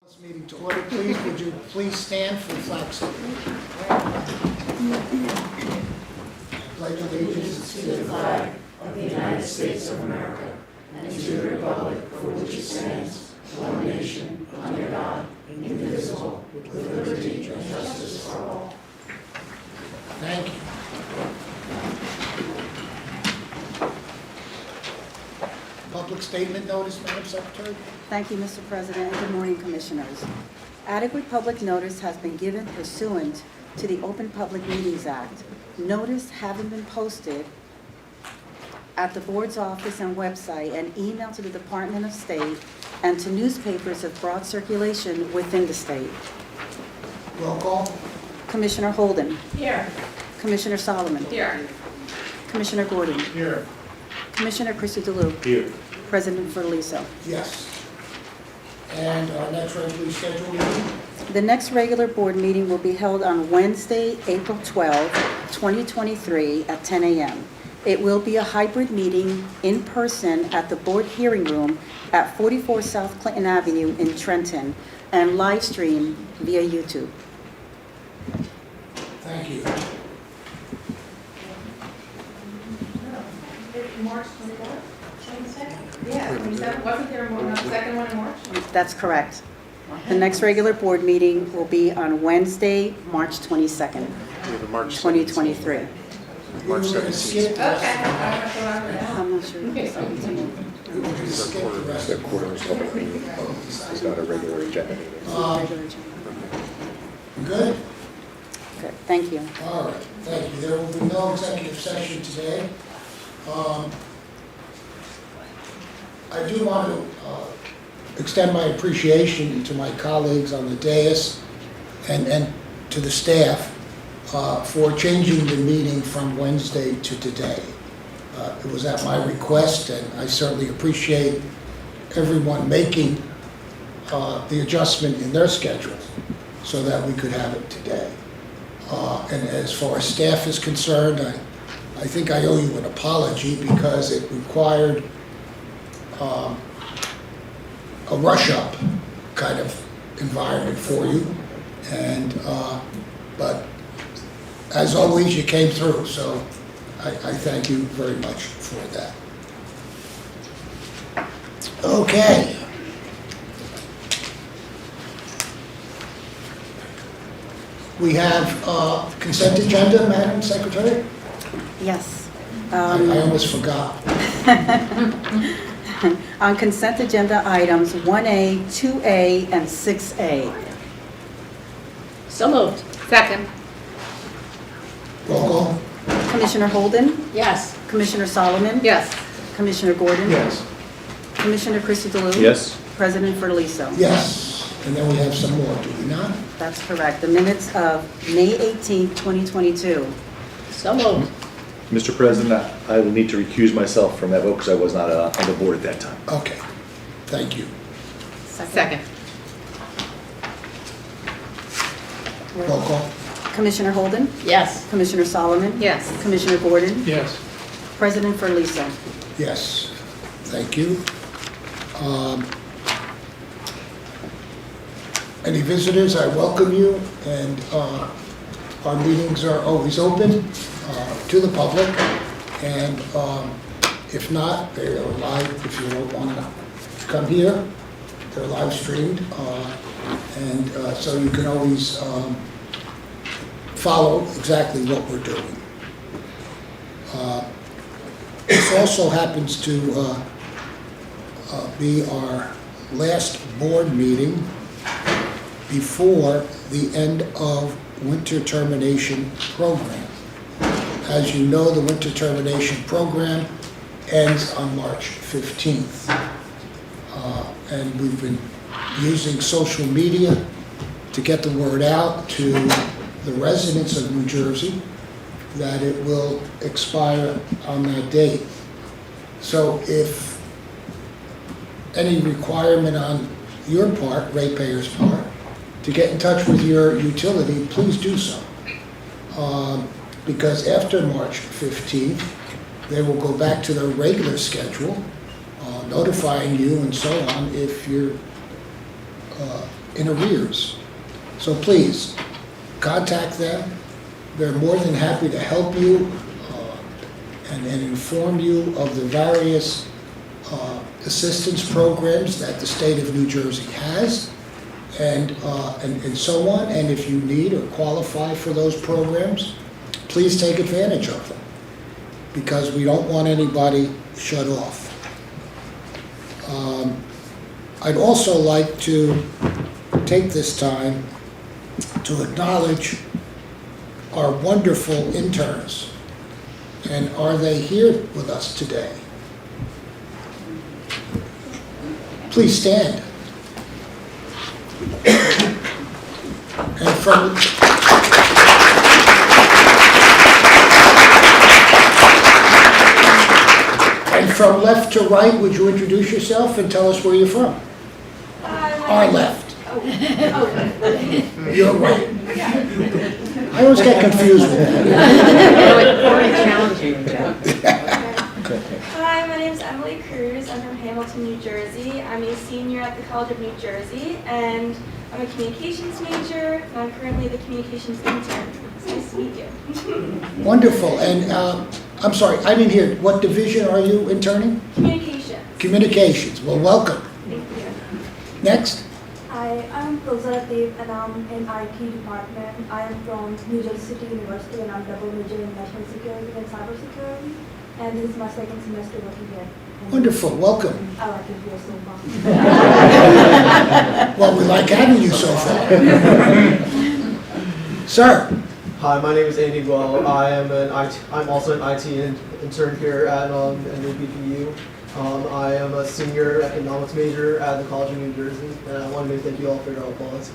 This meeting to order, please. Would you please stand for the flag salute? Pledge allegiance to the flag of the United States of America and to the republic for which it stands, one nation, under God, indivisible, with liberty and justice for all. Thank you. Public statement notice, Madam Secretary. Thank you, Mr. President, and good morning, Commissioners. Adequate public notice has been given pursuant to the Open Public Meetings Act. Notice having been posted at the Board's office and website and emailed to the Department of State and to newspapers of broad circulation within the state. Roll call. Commissioner Holden. Here. Commissioner Solomon. Here. Commissioner Gordon. Here. Commissioner Christie DeLue. Here. President Fertiliso. Yes. And our next regularly scheduled meeting? The next regular board meeting will be held on Wednesday, April 12, 2023 at 10 a.m. It will be a hybrid meeting in person at the board hearing room at 44 South Clinton Avenue in Trenton and live stream via YouTube. Thank you. March 24th? 22nd? Yeah, 27th. Wasn't there a second one in March? That's correct. The next regular board meeting will be on Wednesday, March 22nd, 2023. You March were gonna 17th. skip the Okay. rest of I'm not sure. the- you were gonna skip the rest The of the- quarterly public meeting is not a regular agenda meeting. Good? Good, thank you. All right, thank you. There will be no executive session today. I do want to extend my appreciation to my colleagues on the dais and to the staff for changing the meeting from Wednesday to today. It was at my request, and I certainly appreciate everyone making the adjustment in their schedule so that we could have it today. And as far as staff is concerned, I think I owe you an apology because it required a rush-up kind of environment for you. And, but as always, you came through, so I thank you very much for that. Okay. We have consent agenda, Madam Secretary? Yes. I almost forgot. On consent agenda items 1A, 2A, and 6A. So moved. Second. Roll call? Commissioner Holden? Yes. Commissioner Solomon? Yes. Commissioner Gordon? Yes. Commissioner Christie DeLue? Yes. President Fertiliso? Yes. And then we have some more, do we not? That's correct. The minutes of May 18, 2022. So moved. Mr. President, I will need to recuse myself from that vote because I was not on the board at that time. Okay, thank you. Second. Roll call? Commissioner Holden? Yes. Commissioner Solomon? Yes. Commissioner Gordon? Yes. President Fertiliso? Yes, thank you. Any visitors, I welcome you, and our meetings are always open to the public, and if not, they are live. If you don't want to come here, they're live streamed, and so you can always follow exactly what we're doing. This also happens to be our last board meeting before the end of winter termination program. As you know, the winter termination program ends on March 15th. And we've been using social media to get the word out to the residents of New Jersey that it will expire on that date. So if any requirement on your part, ratepayers' part, to get in touch with your utility, please do so. Because after March 15th, they will go back to their regular schedule, notifying you and so on if your in arrears. So please, contact them. They're more than happy to help you and inform you of the various assistance programs that the state of New Jersey has, and so on. And if you need or qualify for those programs, please take advantage of them, because we don't want anybody shut off. I'd also like to take this time to acknowledge our wonderful interns. And are they here with us today? Please stand. And from left to right, would you introduce yourself and tell us where you're from? Our left. You're right. I always get confused with that. Hi, my name is Emily Cruz. I'm from Hamilton, New Jersey. I'm a senior at the College of New Jersey, and I'm a communications major, and I'm currently the communications intern. It's nice to meet you. Wonderful. And I'm sorry, I didn't hear. What division are you interning? Communications. Communications. Well, welcome. Thank you. Next. Hi, I'm Filzara Dev and I'm in IT department. I am from New Jersey City University and I'm double major in national security and cyber security. And this is my second semester working here. And Wonderful. Welcome. I like it here so far. Well, we like having you so far. Sir. Hi, my name is Andy Guo. I'm also an IT intern here at NJBPU. I am a senior economics major at the College of New Jersey, and I wanted to thank you all for your applause.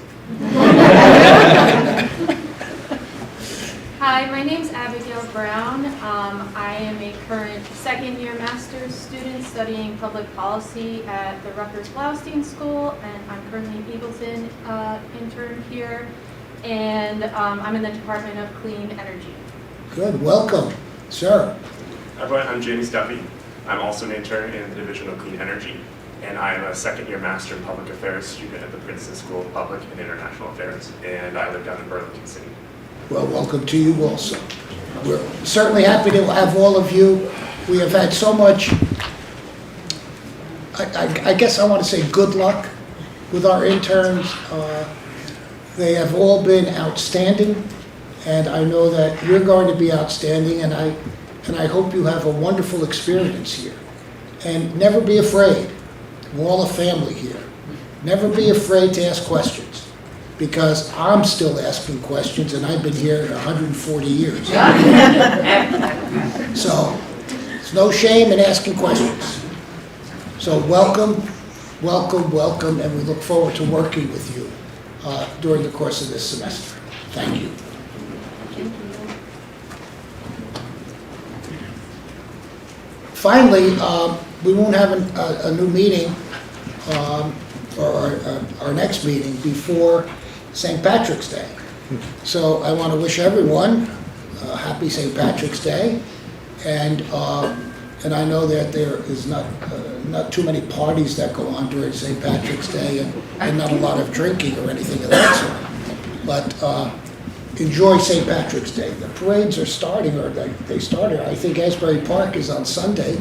Hi, my name is Abigail Brown. I am a current second-year master's student studying public policy at the Rutgers Blaustein School, and I'm currently an Eagleton intern here, and I'm in the Department of Clean Energy. Good. Welcome. Sir. Hi, everyone. I'm Jamie Stuffy. I'm also an intern in the Division of Clean Energy, and I am a second-year Master in Public Affairs student at the Princeton School of Public and International Affairs, and I live down in Burlington City. Well, welcome to you also. We're certainly happy to have all of you. We have had so much, I guess I want to say good luck with our interns. They have all been outstanding, and I know that you're going to be outstanding, and I hope you have a wonderful experience here. And never be afraid. We're all a family here. Never be afraid to ask questions, because I'm still asking questions, and I've been here 140 years. So there's no shame in asking questions. So welcome, welcome, welcome, and we look forward to working with you during the course of this semester. Thank you. Finally, we won't have a new meeting, or our next meeting, before St. Patrick's Day. So I want to wish everyone a happy St. Patrick's Day, and I know that there is not too many parties that go on during St. Patrick's Day, and not a lot of drinking or anything of that sort. But enjoy St. Patrick's Day. The parades are starting, or they started. I think Asbury Park is on Sunday,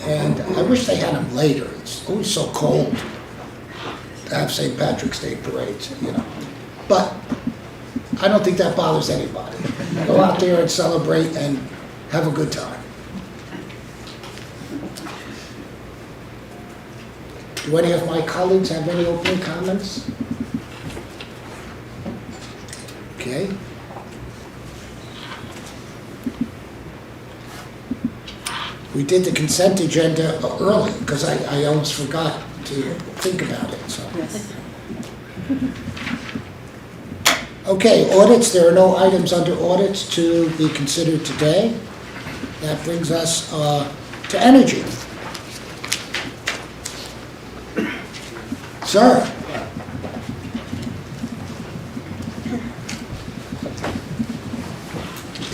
and I wish they had them later. It's always so cold to have St. Patrick's Day parades, you know. But I don't think that bothers anybody. Go out there and celebrate and have a good time. Do any of my colleagues have any opening comments? Okay. We did the consent agenda early because I almost forgot to think about it. So. Yes. Okay, audits. There are no items under audits to be considered today. That brings us to energy. Sir.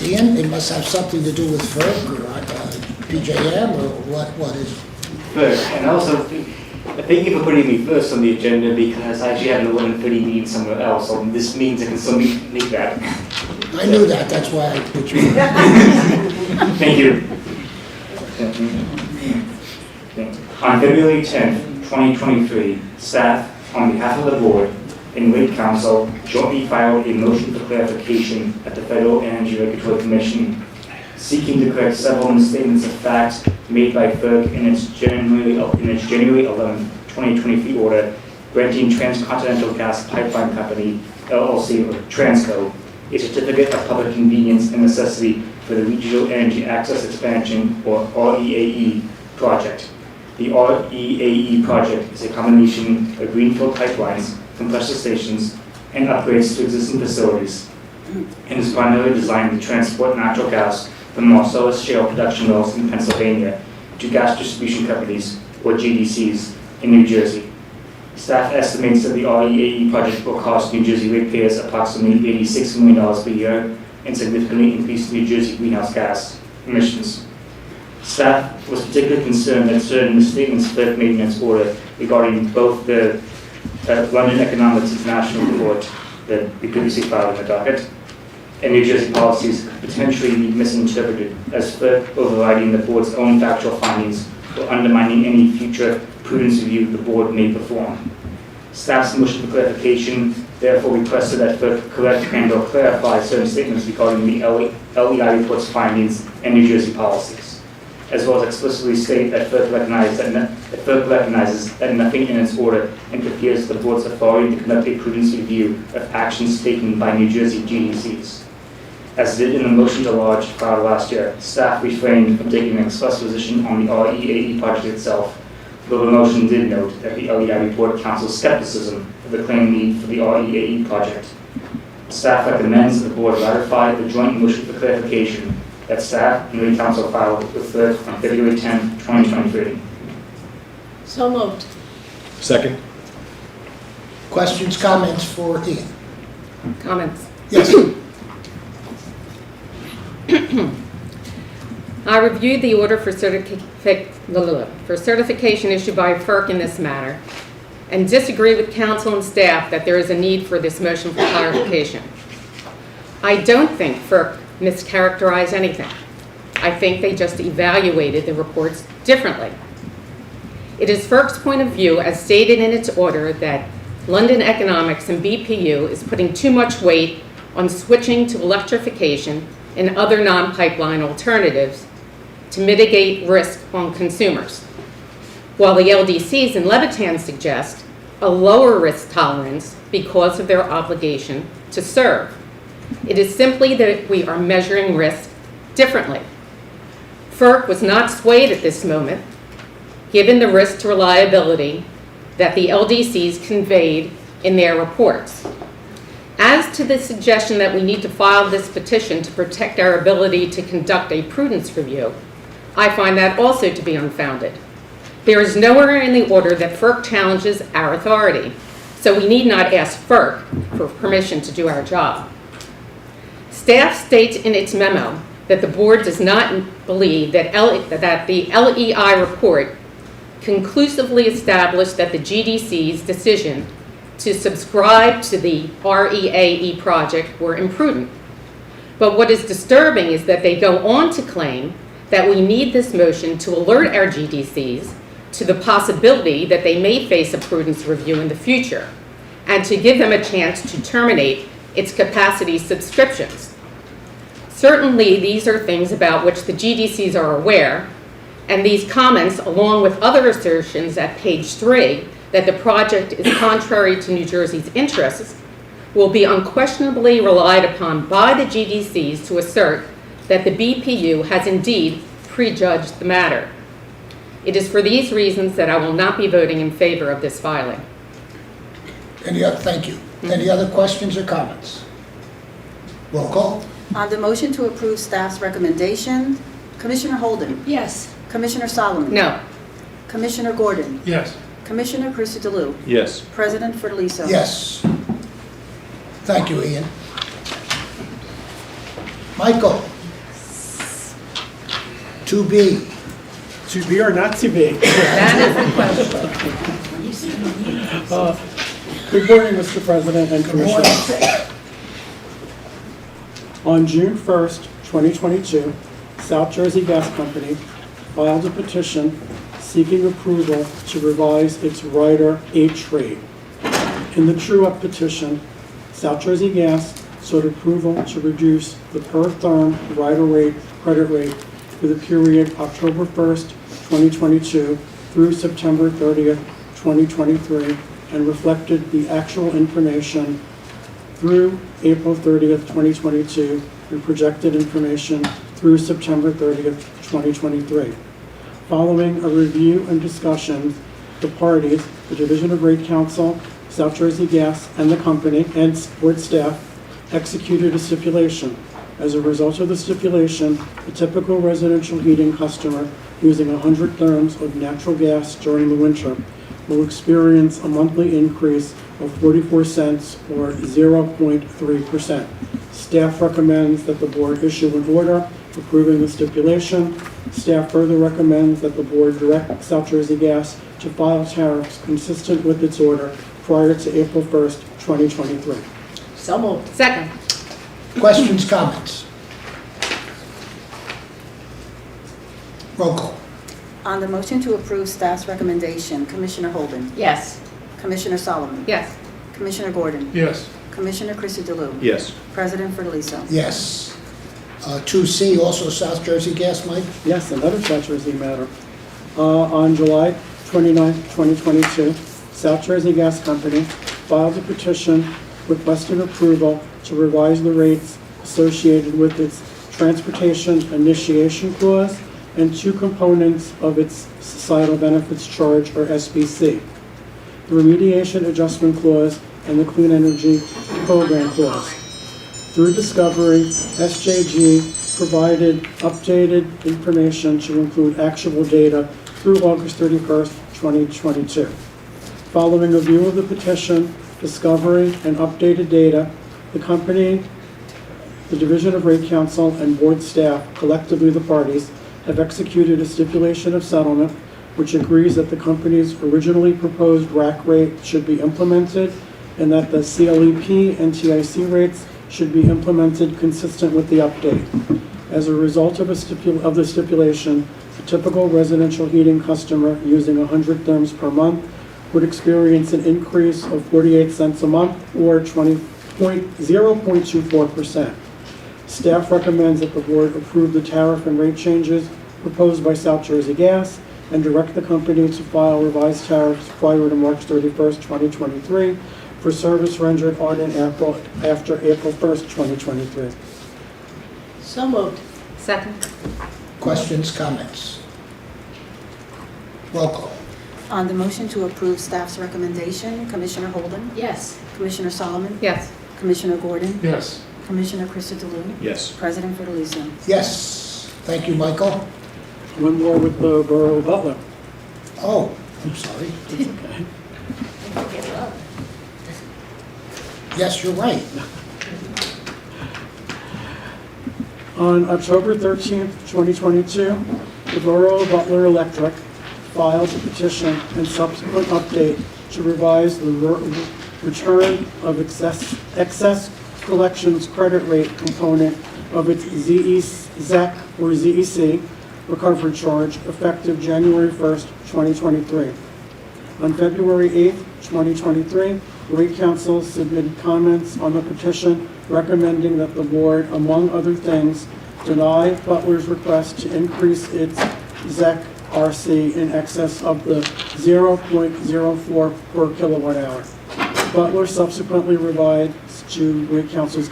Ian, it must have something to do with FERC or PJM or what is it? FERC, and also Thank you for putting me first on the agenda because I actually have an 11:30 meeting somewhere else, so this means I can still make that. I knew that, that's why I put you. Thank you. On February 10th, 2023, staff, on behalf of the board and Lake Council, jointly filed a motion for clarification at the Federal Energy Regulatory Commission, seeking to correct several misstatements of fact made by FERC in its January 11, 2023 order granting Transcontinental Gas Pipeline Company, LLC, or Transco, a certificate of public convenience and necessity for the Regional Energy Access Expansion, or REAE, project. The REAE project is a combination of greenfield pipelines, compressor stations, and upgrades to existing facilities, and is primarily designed to transport natural gas from Marcellus Shale production wells in Pennsylvania to gas distribution companies, or GDCs, in New Jersey. Staff estimates that the REAE project will cost New Jersey ratepayers approximately $86 million per year and significantly increase New Jersey greenhouse gas emissions. Staff was particularly concerned that certain misstatements FERC made in its order regarding both the London Economics International report that we previously filed in the docket and New Jersey policies could potentially be misinterpreted as FERC overriding the board's own factual findings or undermining any future prudence review the board may perform. Staff's motion for clarification therefore requested that FERC correct and/or clarify certain statements regarding the LEI report's findings and New Jersey policies, as well as explicitly state that FERC recognizes that nothing in its order interferes with the board's authority to conduct a prudence review of actions taken by New Jersey GDCs. As did in the motion to lodge filed last year, staff refrained from taking an express position on the REAE project itself, though the motion did note that the LEI report counsels skepticism of the claimed need for the REAE project. Staff recommends that the board ratify the joint motion for clarification that staff and the council filed with FERC on February 10, 2023. So moved. Second? Questions, comments for Ian? Comments. Yes. I reviewed the order for certification issued by FERC in this matter and disagree with council and staff that there is a need for this motion for clarification. I don't think FERC mischaracterized anything. I think they just evaluated the reports differently. It is FERC's point of view, as stated in its order, that London Economics and BPU is putting too much weight on switching to electrification and other non-pipeline alternatives to mitigate risk on consumers, while the LDCs in Levitan suggest a lower risk tolerance because of their obligation to serve. It is simply that we are measuring risk differently. FERC was not swayed at this moment, given the risk to reliability that the LDCs conveyed in their reports. As to the suggestion that we need to file this petition to protect our ability to conduct a prudence review, I find that also to be unfounded. There is nowhere in the order that FERC challenges our authority, so we need not ask FERC for permission to do our job. Staff states in its memo that the board does not believe that the LEI report conclusively established that the GDC's decision to subscribe to the REAE project were imprudent. But what is disturbing is that they go on to claim that we need this motion to alert our GDCs to the possibility that they may face a prudence review in the future, and to give them a chance to terminate its capacity subscriptions. Certainly, these are things about which the GDCs are aware, and these comments, along with other assertions at page 3 that the project is contrary to New Jersey's interests, will be unquestionably relied upon by the GDCs to assert that the BPU has indeed prejudged the matter. It is for these reasons that I will not be voting in favor of this filing. Thank you. Any other questions or comments? Roll call. On the motion to approve staff's recommendation, Commissioner Holden? Yes. Commissioner Solomon? No. Commissioner Gordon? Yes. Commissioner Christodoulou? Yes. President Fertiliso? Yes. Thank you, Ian. Michael? 2B. To be or not to be? That is the question. Good morning, Mr. President and Commissioners. On June 1st, 2022, South Jersey Gas Company filed a petition seeking approval to revise its rider H rate. In the true-up petition, South Jersey Gas sought approval to reduce the per-therm rider rate, credit rate for the period October 1st, 2022 through September 30th, 2023, and reflected the actual information through April 30th, 2022, and projected information through September 30th, 2023. Following a review and discussion, the parties, the Division of Rate Counsel, South Jersey Gas, and the company, and board staff, executed a stipulation. As a result of the stipulation, a typical residential heating customer using 100 therms of natural gas during the winter will experience a monthly increase of 44 cents or 0.3%. Staff recommends that the board issue an order approving the stipulation. Staff further recommends that the board direct South Jersey Gas to file tariffs consistent with its order prior to April 1st, 2023. So moved. Second. Questions, comments? Roll call. On the motion to approve staff's recommendation, Commissioner Holden, Yes. Commissioner Solomon, Yes. Commissioner Gordon, Yes. Commissioner Christodoulou, Yes. President Ferdelisa. Yes. 2C, also South Jersey Gas, Mike? Yes, another South Jersey matter. On July 29, 2022, South Jersey Gas Company filed a petition requesting approval to revise the rates associated with its Transportation Initiation Clause and two components of its Societal Benefits Charge, or SBC, the Remediation Adjustment Clause and the Clean Energy Program Clause. Through discovery, SJG provided updated information to include actual data through August 31st, 2022. Following a view of the petition, discovery, and updated data, the company, the Division of Rate Counsel, and board staff, collectively the parties, have executed a stipulation of settlement which agrees that the company's originally proposed rack rate should be implemented and that the CLEP and TIC rates should be implemented consistent with the update. As a result of the stipulation, a typical residential heating customer using 100 therms per month would experience an increase of 48 cents a month or 0.24%. Staff recommends that the board approve the tariff and rate changes proposed by South Jersey Gas and direct the company to file revised tariffs prior to March 31st, 2023 for service rendered on and after April 1st, 2023. So moved. Second. Questions, comments? Roll call. On the motion to approve staff's recommendation, Commissioner Holden, Yes. Commissioner Solomon, Yes. Commissioner Gordon, Yes. Commissioner Christodoulou, Yes. President Ferdelisa. Yes. Thank you, Michael. One more with the Borough of Butler. Oh, I'm sorry. Yes, you're right. On October 13th, 2022, the Borough of Butler Electric filed a petition and subsequent update to revise the return of excess collections credit rate component of its ZEC or ZEC recovery charge effective January 1st, 2023. On February 8th, 2023, the Rate Counsel submitted comments on the petition recommending that the board, among other things, deny Butler's request to increase its ZEC RC in excess of the 0.04 per kilowatt hour. Butler subsequently replied to Rate Counsel's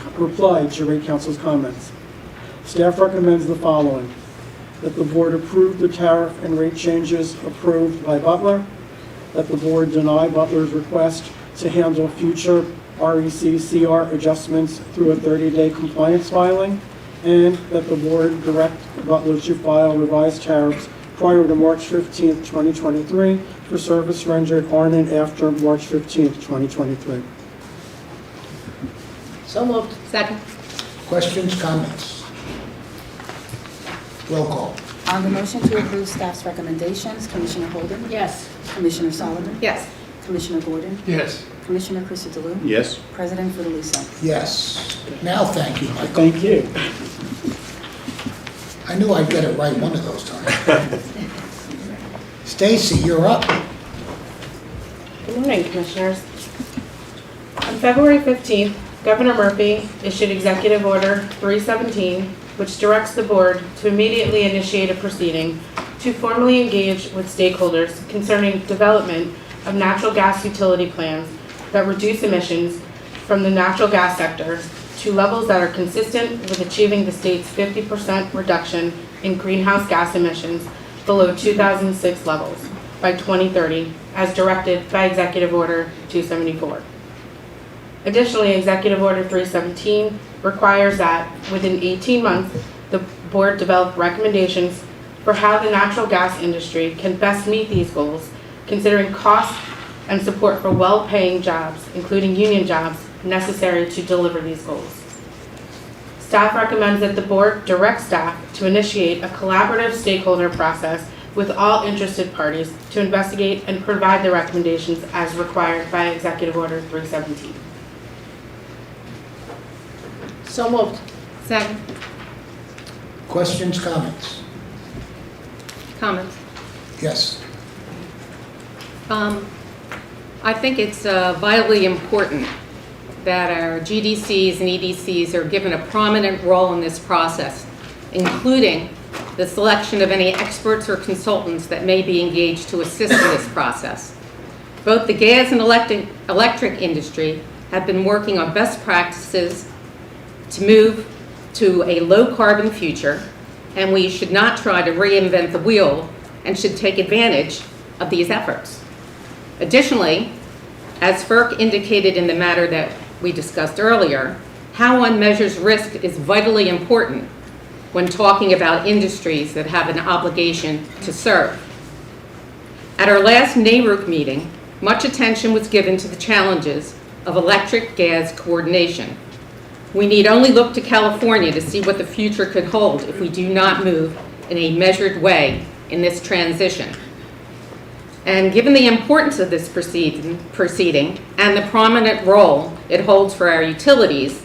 comments. Staff recommends the following: that the board approve the tariff and rate changes approved by Butler, that the board deny Butler's request to handle future REC-CR adjustments through a 30-day compliance filing, and that the board direct Butler to file revised tariffs prior to March 15th, 2023 for service rendered on and after March 15th, 2023. So moved. Second. Questions, comments? Roll call. On the motion to approve staff's recommendations, Commissioner Holden, Yes. Commissioner Solomon, Yes. Commissioner Gordon, Yes. Commissioner Christodoulou, Yes. President Fidelis. Yes. Now, thank you, Michael. Thank you. I knew I'd get it right one of those times. Stacy, you're up. Good morning, Commissioners. On February 15th, Governor Murphy issued Executive Order 317, which directs the Board to immediately initiate a proceeding to formally engage with stakeholders concerning development of natural gas utility plans that reduce emissions from the natural gas sector to levels that are consistent with achieving the state's 50% reduction in greenhouse gas emissions below 2006 levels by 2030, as directed by Executive Order 274. Additionally, Executive Order 317 requires that within 18 months, the Board develop recommendations for how the natural gas industry can best meet these goals, considering cost and support for well-paying jobs, including union jobs, necessary to deliver these goals. Staff recommends that the Board direct staff to initiate a collaborative stakeholder process with all interested parties to investigate and provide the recommendations as required by Executive Order 317. So moved. Second. Questions, comments? Comments. Yes. I think it's vitally important that our GDCs and EDCs are given a prominent role in this process, including the selection of any experts or consultants that may be engaged to assist in this process. Both the gas and electric industry have been working on best practices to move to a low-carbon future, and we should not try to reinvent the wheel and should take advantage of these efforts. Additionally, as FERC indicated in the matter that we discussed earlier, how one measures risk is vitally important when talking about industries that have an obligation to serve. At our last NARUC meeting, much attention was given to the challenges of electric-gas coordination. We need only look to California to see what the future could hold if we do not move in a measured way in this transition. And given the importance of this proceeding and the prominent role it holds for our utilities,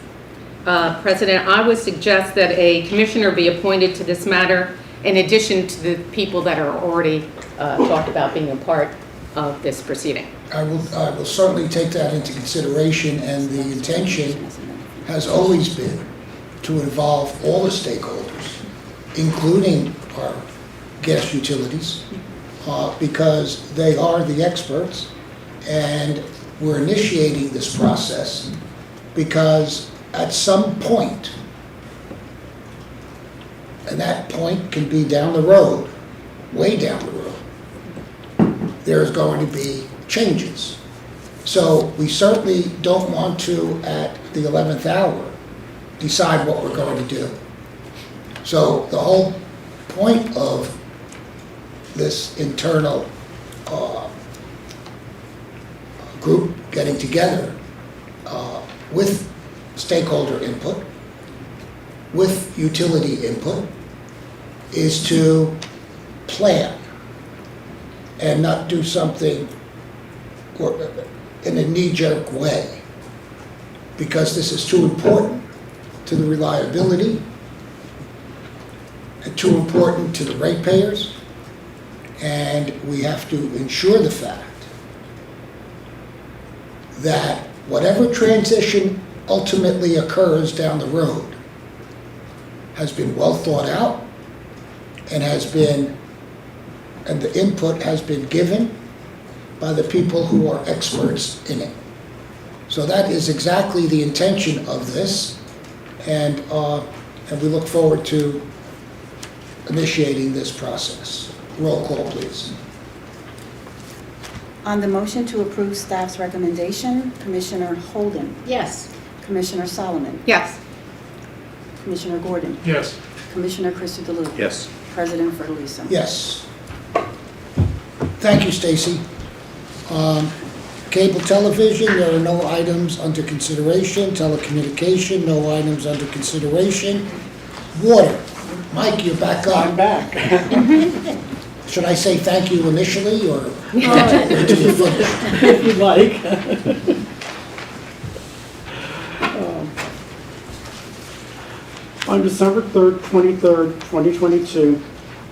President, I would suggest that a commissioner be appointed to this matter in addition to the people that are already talked about being a part of this proceeding. I will certainly take that into consideration, and the intention has always been to involve all the stakeholders, including our gas utilities, because they are the experts, and we're initiating this process because at some point, and that point can be down the road, way down the road, there's going to be changes. So we certainly don't want to, at the 11th hour, decide what we're going to do. So the whole point of this internal group getting together with stakeholder input, with utility input, is to plan and not do something in a knee-jerk way, because this is too important to the reliability and too important to the ratepayers, and we have to ensure the fact that whatever transition ultimately occurs down the road has been well thought out and the input has been given by the people who are experts in it. So that is exactly the intention of this, and we look forward to initiating this process. Roll call, please. On the motion to approve staff's recommendation, Commissioner Holden, Yes. Commissioner Solomon, Yes. Commissioner Gordon, Yes. Commissioner Christodoulou, Yes. President Fidelis. Yes. Thank you, Stacy. Cable television, there are no items under consideration. Telecommunication, no items under consideration. Water, Mike, you're back I'm up. back. Should I say thank you initially, or wait till you finish? If you'd like. On December 23rd, 2022,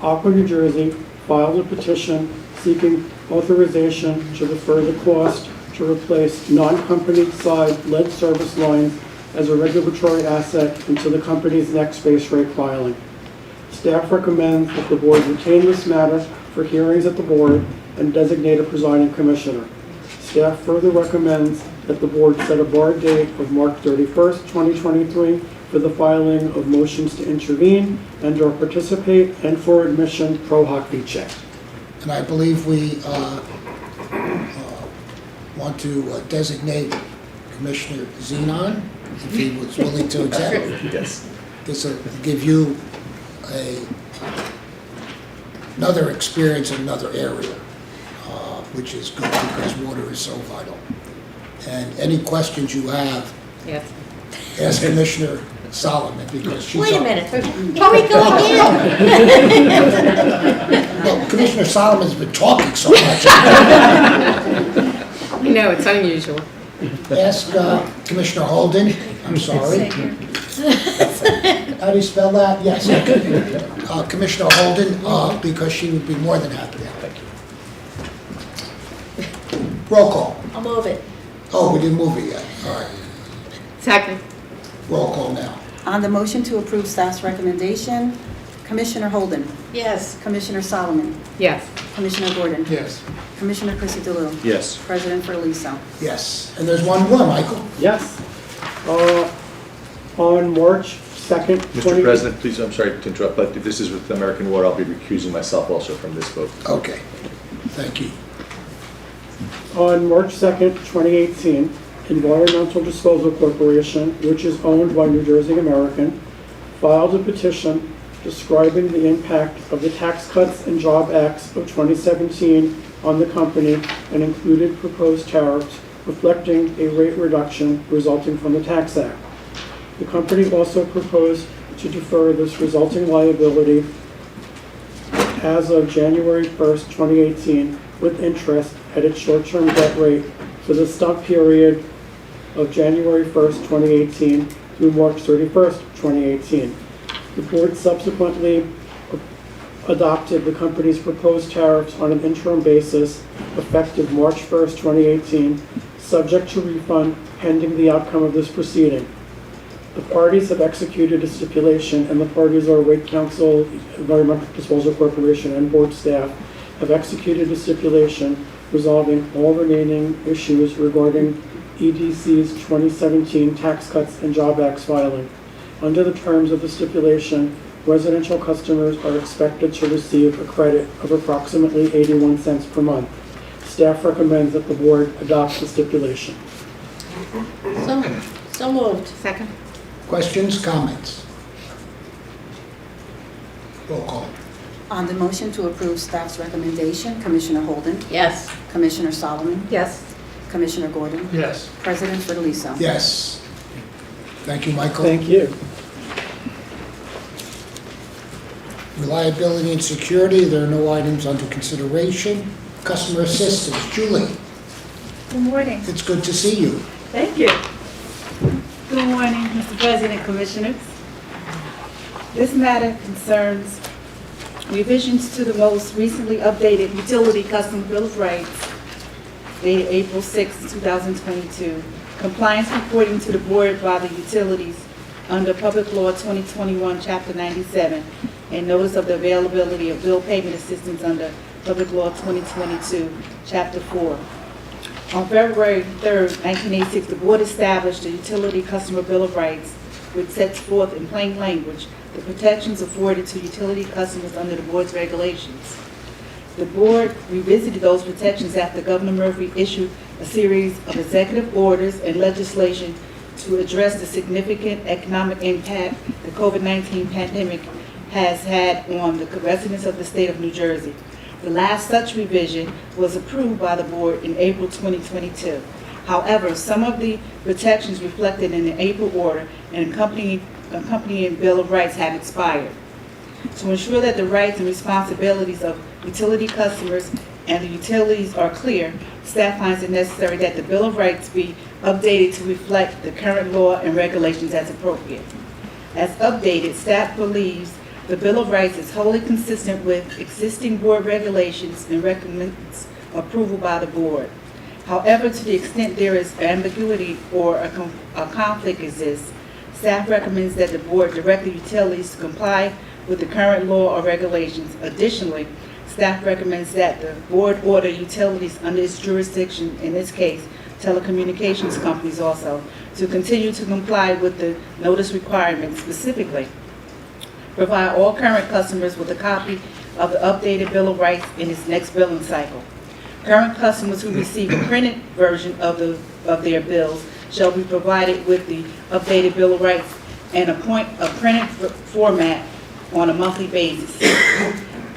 Aqua New Jersey filed a petition seeking authorization to defer the cost to replace non-company side lead service lines as a regulatory asset into the company's next base rate filing. Staff recommends that the board retain this matter for hearings at the board and designate a presiding commissioner. Staff further recommends that the board set a bar date of March 31st, 2023 for the filing of motions to intervene and/or participate and for admission pro hoc vice. And I believe we want to designate Commissioner Zenon, if he was willing to accept. Yes. This will give you another experience in another area, which is good because water is so vital. And any questions you have, Yes. ask Commissioner Solomon, because she's... Wait a minute, are we going in? Well, Commissioner Solomon's been talking so much. You know, it's unusual. Ask Commissioner Holden, I'm sorry. How do you spell that? Yes. Commissioner Holden, because she would be more than happy to help. Thank you. Roll call. I'll move it. Oh, we didn't move it yet. All right. Second. Roll call now. On the motion to approve staff's recommendation, Commissioner Holden, Yes. Commissioner Solomon, Yes. Commissioner Gordon, Yes. Commissioner Chrissy DeLu, Yes. President Ferlisa. Yes. And there's one more, Michael. Yes. On March 2nd, Mr. President, please, I'm sorry to interrupt, but this is with American Water. I'll be recusing myself also from this vote. Okay. Thank you. On March 2nd, 2018, Environmental Disposal Corporation, which is owned by New Jersey American, filed a petition describing the impact of the Tax Cuts and Job Acts of 2017 on the company and included proposed tariffs reflecting a rate reduction resulting from the Tax Act. The company also proposed to defer this resulting liability as of January 1st, 2018, with interest at its short-term debt rate for the stub period of January 1st, 2018 through March 31st, 2018. The board subsequently adopted the company's proposed tariffs on an interim basis effective March 1st, 2018, subject to refund pending the outcome of this proceeding. The parties have executed a stipulation, and the parties are Wake Council, Environmental Disposal Corporation, and board staff have executed a stipulation resolving all remaining issues regarding EDC's 2017 Tax Cuts and Job Acts filing. Under the terms of the stipulation, residential customers are expected to receive a credit of approximately 81 cents per month. Staff recommends that the board adopt the stipulation. So moved. Second. Questions, comments? Roll call. On the motion to approve staff's recommendation, Commissioner Holden, Yes. Commissioner Solomon, Yes. Commissioner Gordon, Yes. President Ferlisa. Yes. Thank you, Michael. Thank you. Reliability and security, there are no items under consideration. Customer assistance, Julie, Good morning. it's good to see you. Thank you. Good morning, Mr. President, Commissioners. This matter concerns revisions to the most recently updated Utility Customer Bill of Rights dated April 6, 2022. Compliance reporting to the board by the utilities under Public Law 2021, Chapter 97, and notice of the availability of bill payment assistance under Public Law 2022, Chapter 4. On February 3, 1986, the board established the Utility Customer Bill of Rights, which sets forth in plain language the protections afforded to utility customers under the board's regulations. The board revisited those protections after Governor Murphy issued a series of executive orders and legislation to address the significant economic impact the COVID-19 pandemic has had on the residents of the state of New Jersey. The last such revision was approved by the board in April 2022. However, some of the protections reflected in the April order and accompanying Bill of Rights have expired. To ensure that the rights and responsibilities of utility customers and the utilities are clear, staff finds it necessary that the Bill of Rights be updated to reflect the current law and regulations as appropriate. As updated, staff believes the Bill of Rights is wholly consistent with existing board regulations and recommends approval by the board. However, to the extent there is ambiguity or a conflict exists, staff recommends that the board direct the utilities to comply with the current law or regulations. Additionally, staff recommends that the board order utilities under its jurisdiction, in this case, telecommunications companies also, to continue to comply with the notice requirements, specifically provide all current customers with a copy of the updated Bill of Rights in its next billing cycle. Current customers who receive a printed version of their bills shall be provided with the updated Bill of Rights and a printed format on a monthly basis.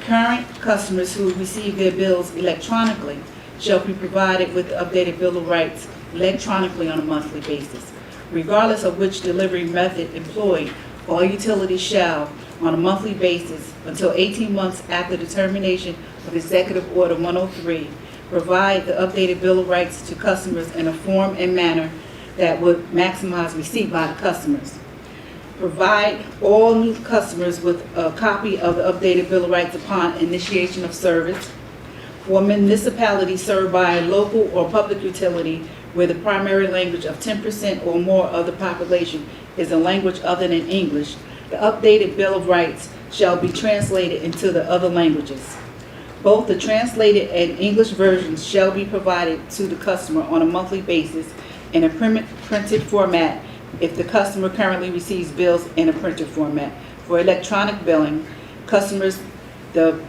Current customers who receive their bills electronically shall be provided with the updated Bill of Rights electronically on a monthly basis. Regardless of which delivery method employed, all utilities shall, on a monthly basis, until 18 months after the termination of Executive Order 103, provide the updated Bill of Rights to customers in a form and manner that would maximize receipt by the customers. Provide all new customers with a copy of the updated Bill of Rights upon initiation of service. For municipalities served by a local or public utility where the primary language of 10% or more of the population is a language other than English, the updated Bill of Rights shall be translated into the other languages. Both the translated and English versions shall be provided to the customer on a monthly basis in a printed format if the customer currently receives bills in a printed format. For electronic billing customers, the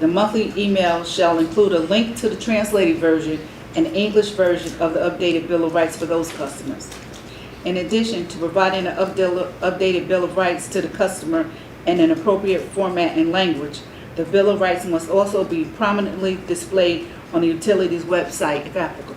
monthly email shall include a link to the translated version and English version of the updated Bill of Rights for those customers. In addition to providing an updated Bill of Rights to the customer in an appropriate format and language, the Bill of Rights must also be prominently displayed on the utility's website if applicable.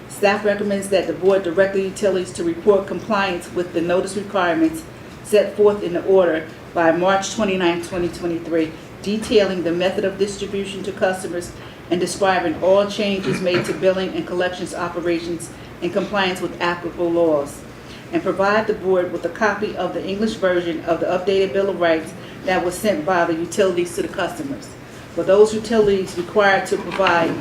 Staff recommends that the board direct the utilities to report compliance with the notice requirements set forth in the order by March 29, 2023, detailing the method of distribution to customers and describing all changes made to billing and collections operations in compliance with applicable laws, and provide the board with a copy of the English version of the updated Bill of Rights that was sent by the utilities to the customers. For those utilities required to provide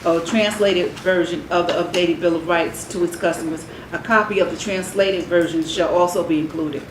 a translated version of the updated Bill of Rights to its customers, a copy of the translated version shall also be included.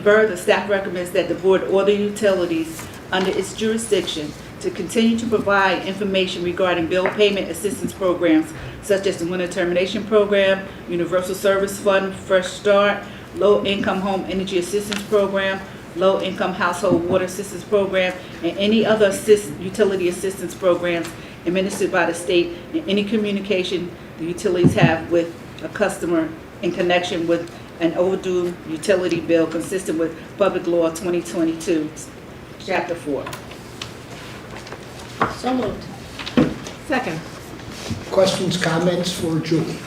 Further, staff recommends that the board order utilities under its jurisdiction to continue to provide information regarding bill payment assistance programs such as the Winter Termination Program, Universal Service Fund, Fresh Start, Low-Income Home Energy Assistance Program, Low-Income Household Water Assistance Program, and any other utility assistance programs administered by the state, and any communication the utilities have with a customer in connection with an overdue utility bill consistent with Public Law 2022, Chapter 4. So moved. Second. Questions, comments for Julie?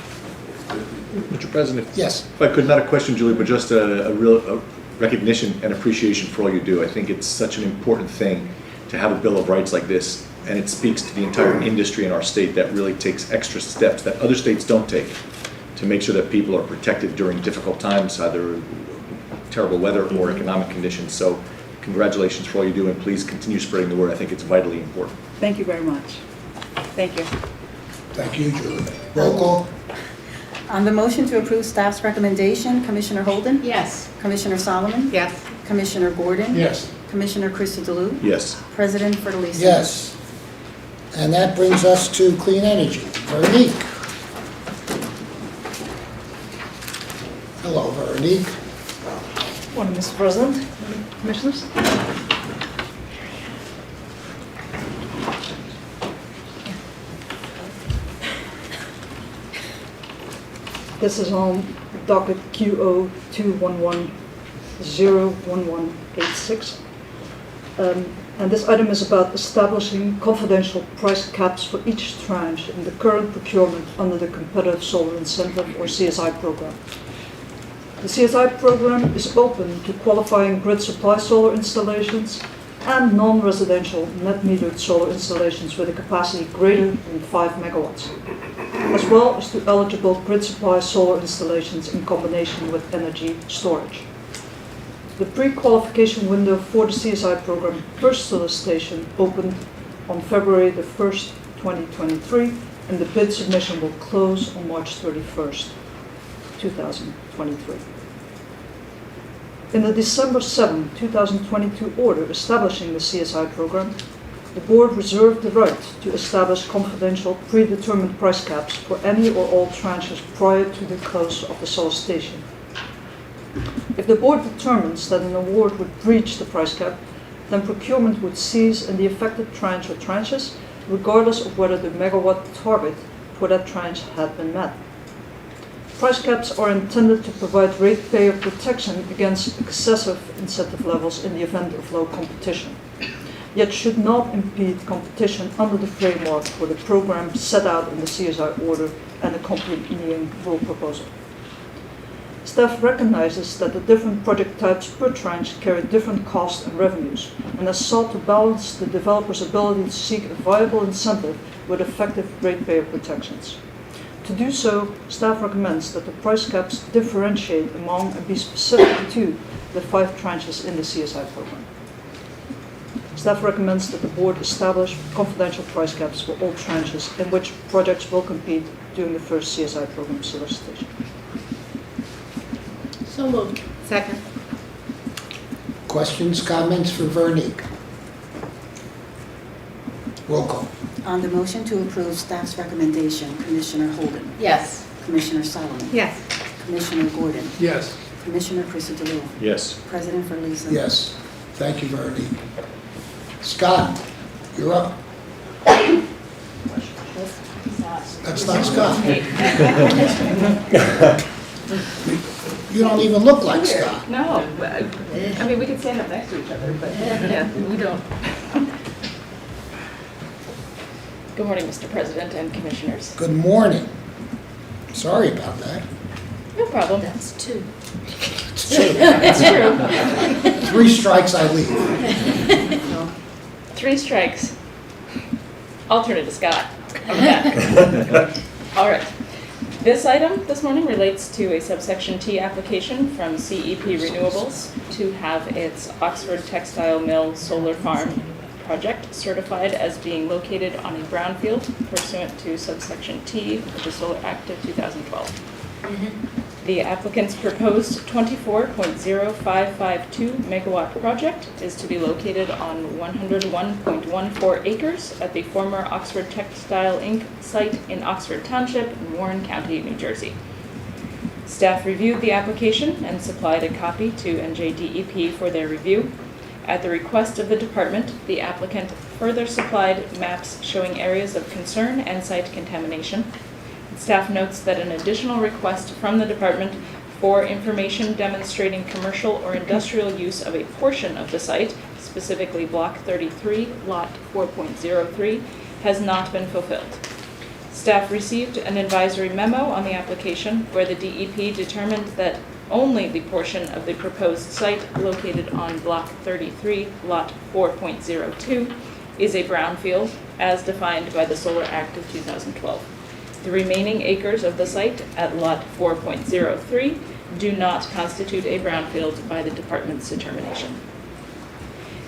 Mr. President? Yes. If I could, not a question, Julie, but just a real recognition and appreciation for all you do. I think it's such an important thing to have a Bill of Rights like this, and it speaks to the entire industry in our state that really takes extra steps that other states don't take to make sure that people are protected during difficult times, either terrible weather or economic conditions. So congratulations for all you do, and please continue spreading the word. I think it's vitally important. Thank you very much. Thank you. Thank you, Julie. Roll call? On the motion to approve staff's recommendation, Commissioner Holden? Yes. Commissioner Solomon? Yes. Commissioner Gordon? Yes. Commissioner Christodoulou? Yes. President Ferdelisi? Yes. And that brings us to clean energy. Veronique. Hello, Veronique. Morning, Mr. President, Commissioners. This is on docket QO 211-01186. And this item is about establishing confidential price caps for each tranche in the current procurement under the Competitive Solar Incentive or CSI program. The CSI program is open to qualifying grid supply solar installations and non-residential net-metered solar installations with a capacity greater than 5 megawatts, as well as to eligible grid supply solar installations in combination with energy storage. The pre-qualification window for the CSI program first solicitation opened on February the 1st, 2023, and the bid submission will close on March 31st, 2023. In the December 7, 2022 order establishing the CSI program, the board reserved the right to establish confidential predetermined price caps for any or all tranches prior to the close of the solicitation. If the board determines that an award would breach the price cap, then procurement would cease in the affected tranche or tranches, regardless of whether the megawatt target for that tranche had been met. Price caps are intended to provide ratepayer protection against excessive incentive levels in the event of low competition, yet should not impede competition under the framework for the program set out in the CSI order and accompanying rule proposal. Staff recognizes that the different project types per tranche carry different costs and revenues, and has sought to balance the developer's ability to seek a viable incentive with effective ratepayer protections. To do so, staff recommends that the price caps differentiate among and be specific to the 5 tranches in the CSI program. Staff recommends that the board establish confidential price caps for all tranches in which projects will compete during the first CSI program solicitation. So moved. Second. Questions, comments for Veronique? Roll call. On the motion to approve staff's recommendation, Commissioner Holden, Yes. Commissioner Solomon, Yes. Commissioner Gordon, Yes. Commissioner Christodoulou, Yes. President Verleesen. Yes. Thank you, Veronique. Scott, you're up. That's not Scott. You don't even look like Scott. No, I mean, we could stand up next to each other, but yeah, we don't. Good morning, Mr. President and Commissioners. Good morning. Sorry about that. No problem. That's 2. It's true. It's true. 3 strikes, I leave. 3 strikes. I'll turn it to Scott. Okay. All right. This item this morning relates to a subsection T application from CEP Renewables to have its Oxford Textile Mill Solar Farm project certified as being located on a brownfield pursuant to subsection T of the Solar Act of 2012. The applicant's proposed 24.0552 megawatt project is to be located on 101.14 acres at the former Oxford Textile Inc. site in Oxford Township in Warren County, New Jersey. Staff reviewed the application and supplied a copy to NJDEP for their review. At the request of the department, the applicant further supplied maps showing areas of concern and site contamination. Staff notes that an additional request from the department for information demonstrating commercial or industrial use of a portion of the site, specifically Block 33, Lot 4.03, has not been fulfilled. Staff received an advisory memo on the application where the DEP determined that only the portion of the proposed site located on Block 33, Lot 4.02 is a brownfield as defined by the Solar Act of 2012. The remaining acres of the site at Lot 4.03 do not constitute a brownfield by the department's determination.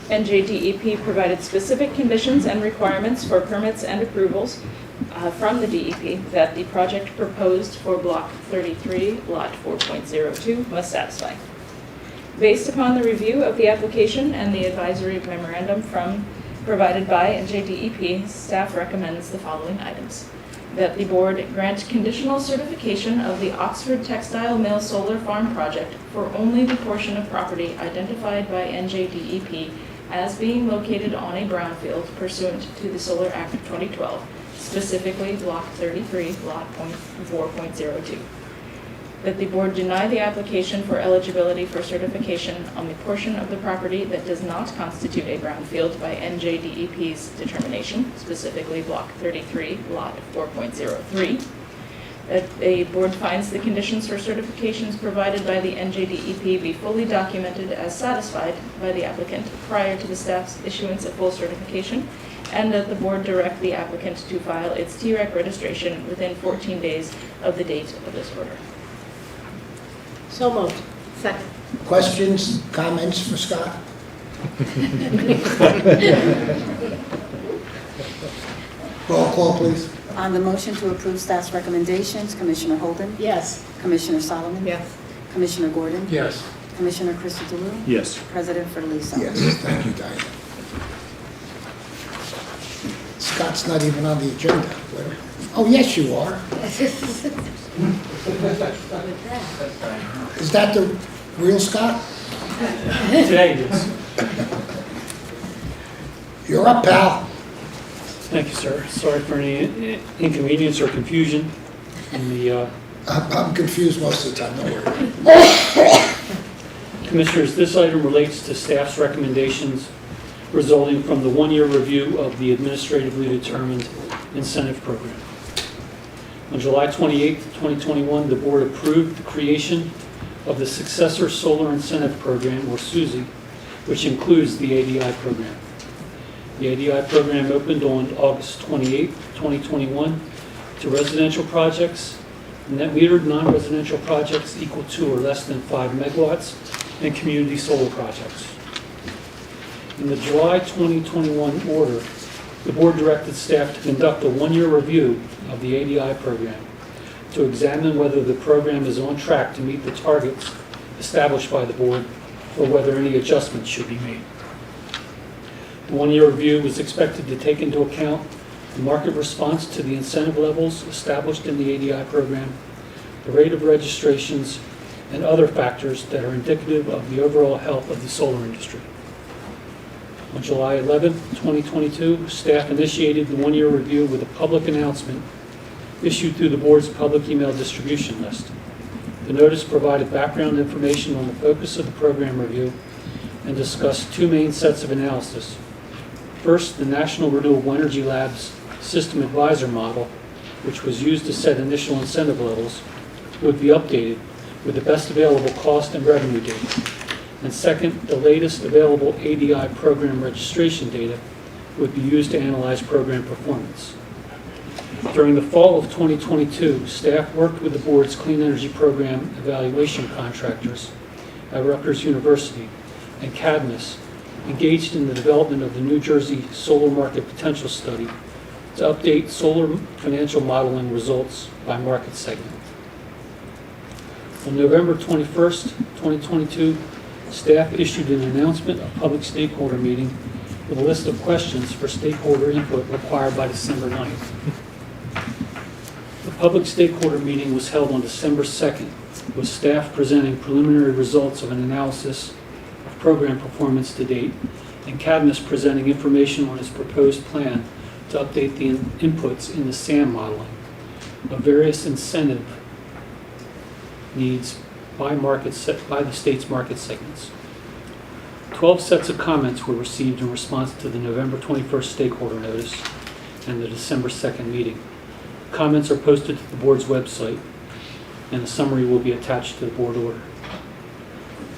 NJDEP provided specific conditions and requirements for permits and approvals from the DEP that the project proposed for Block 33, Lot 4.02 must satisfy. Based upon the review of the application and the advisory memorandum provided by NJDEP, staff recommends the following items. That the board grant conditional certification of the Oxford Textile Mill Solar Farm project for only the portion of property identified by NJDEP as being located on a brownfield pursuant to the Solar Act of 2012, specifically Block 33, Lot 4.02. That the board deny the application for eligibility for certification on the portion of the property that does not constitute a brownfield by NJDEP's determination, specifically Block 33, Lot 4.03. that a board finds the conditions for certifications provided by the NJDEP be fully documented as satisfied by the applicant prior to the staff's issuance of full certification, and that the board direct the applicant to file its TREC registration within 14 days of the date of this order. So moved. Second. Questions, comments for Scott? Roll call, please. On the motion to approve staff's recommendations, Commissioner Holden? Yes. Commissioner Solomon? Yes. Commissioner Gordon? Yes. Commissioner Christodoulou? Yes. President Federlisa? Yes, thank you, Diane. Scott's not even on the agenda. Where- Oh, yes, you are. Is that the real Scott? Today it is. You're up, pal. Thank you, sir. Sorry for any inconvenience or confusion in the I'm confused most of the time, don't worry. Commissioners, this item relates to staff's recommendations resulting from the one-year review of the administratively determined incentive program. On July 28, 2021, the board approved the creation of the Successor Solar Incentive Program, or SUSI, which includes the ADI program. The ADI program opened on August 28, 2021 to residential projects, net metered non-residential projects equal to or less than 5 megawatts, and community solar projects. In the July 2021 order, the board directed staff to conduct a one-year review of the ADI program to examine whether the program is on track to meet the targets established by the board or whether any adjustments should be made. The one-year review was expected to take into account the market response to the incentive levels established in the ADI program, the rate of registrations, and other factors that are indicative of the overall health of the solar industry. On July 11, 2022, staff initiated the one-year review with a public announcement issued through the board's public email distribution list. The notice provided background information on the focus of the program review and discussed two main sets of analysis. First, the National Renewable Energy Lab's System Advisor model, which was used to set initial incentive levels, would be updated with the best available cost and revenue data. And second, the latest available ADI program registration data would be used to analyze program performance. During the fall of 2022, staff worked with the board's Clean Energy Program evaluation contractors at Rutgers University and Cadmus, engaged in the development of the New Jersey Solar Market Potential Study to update solar financial modeling results by market segment. On November 21st, 2022, staff issued an announcement of public stakeholder meeting with a list of questions for stakeholder input required by December 9th. The public stakeholder meeting was held on December 2nd, with staff presenting preliminary results of an analysis of program performance to date, and Cadmus presenting information on its proposed plan to update the inputs in the SAM modeling of various incentive needs by the state's market segments. 12 sets of comments were received in response to the November 21st stakeholder notice and the December 2nd meeting. Comments are posted to the board's website, and a summary will be attached to the board order.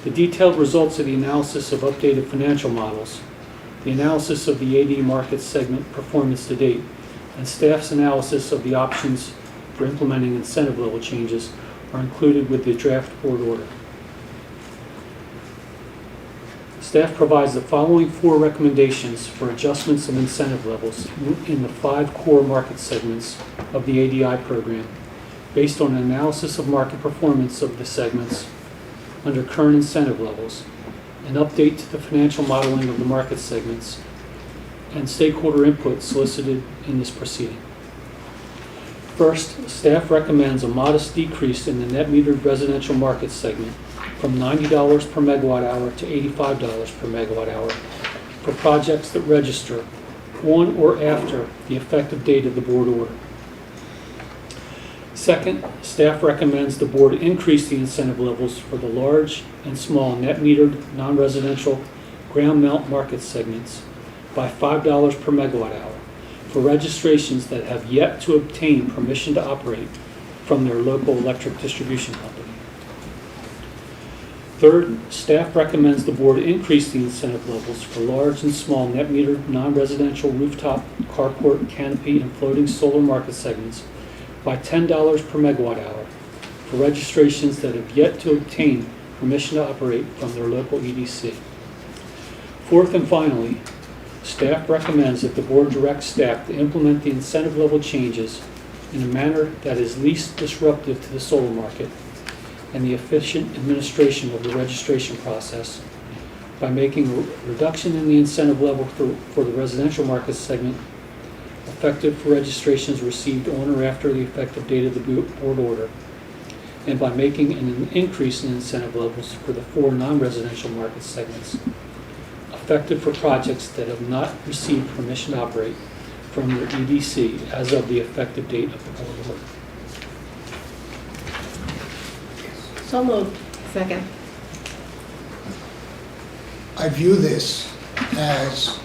The detailed results of the analysis of updated financial models, the analysis of the AD market segment performance to date, and staff's analysis of the options for implementing incentive level changes are included with the draft board order. Staff provides the following 4 recommendations for adjustments of incentive levels in the 5 core market segments of the ADI program, based on an analysis of market performance of the segments under current incentive levels, an update to the financial modeling of the market segments, and stakeholder input solicited in this proceeding. First, staff recommends a modest decrease in the net metered residential market segment from $90 per megawatt hour to $85 per megawatt hour for projects that register on or after the effective date of the board order. Second, staff recommends the board increase the incentive levels for the large and small net metered non-residential ground mount market segments by $5 per megawatt hour for registrations that have yet to obtain permission to operate from their local electric distribution company. Third, staff recommends the board increase the incentive levels for large and small net meter non-residential rooftop, carport, canopy, and floating solar market segments by $10 per megawatt hour for registrations that have yet to obtain permission to operate from their local EDC. Fourth and finally, staff recommends that the board direct staff to implement the incentive level changes in a manner that is least disruptive to the solar market and the efficient administration of the registration process by making a reduction in the incentive level for the residential market segment effective for registrations received on or after the effective date of the board order, and by making an increase in incentive levels for the 4 non-residential market segments effective for projects that have not received permission to operate from their EDC as of the effective date of the board order. So moved. Second. I view this as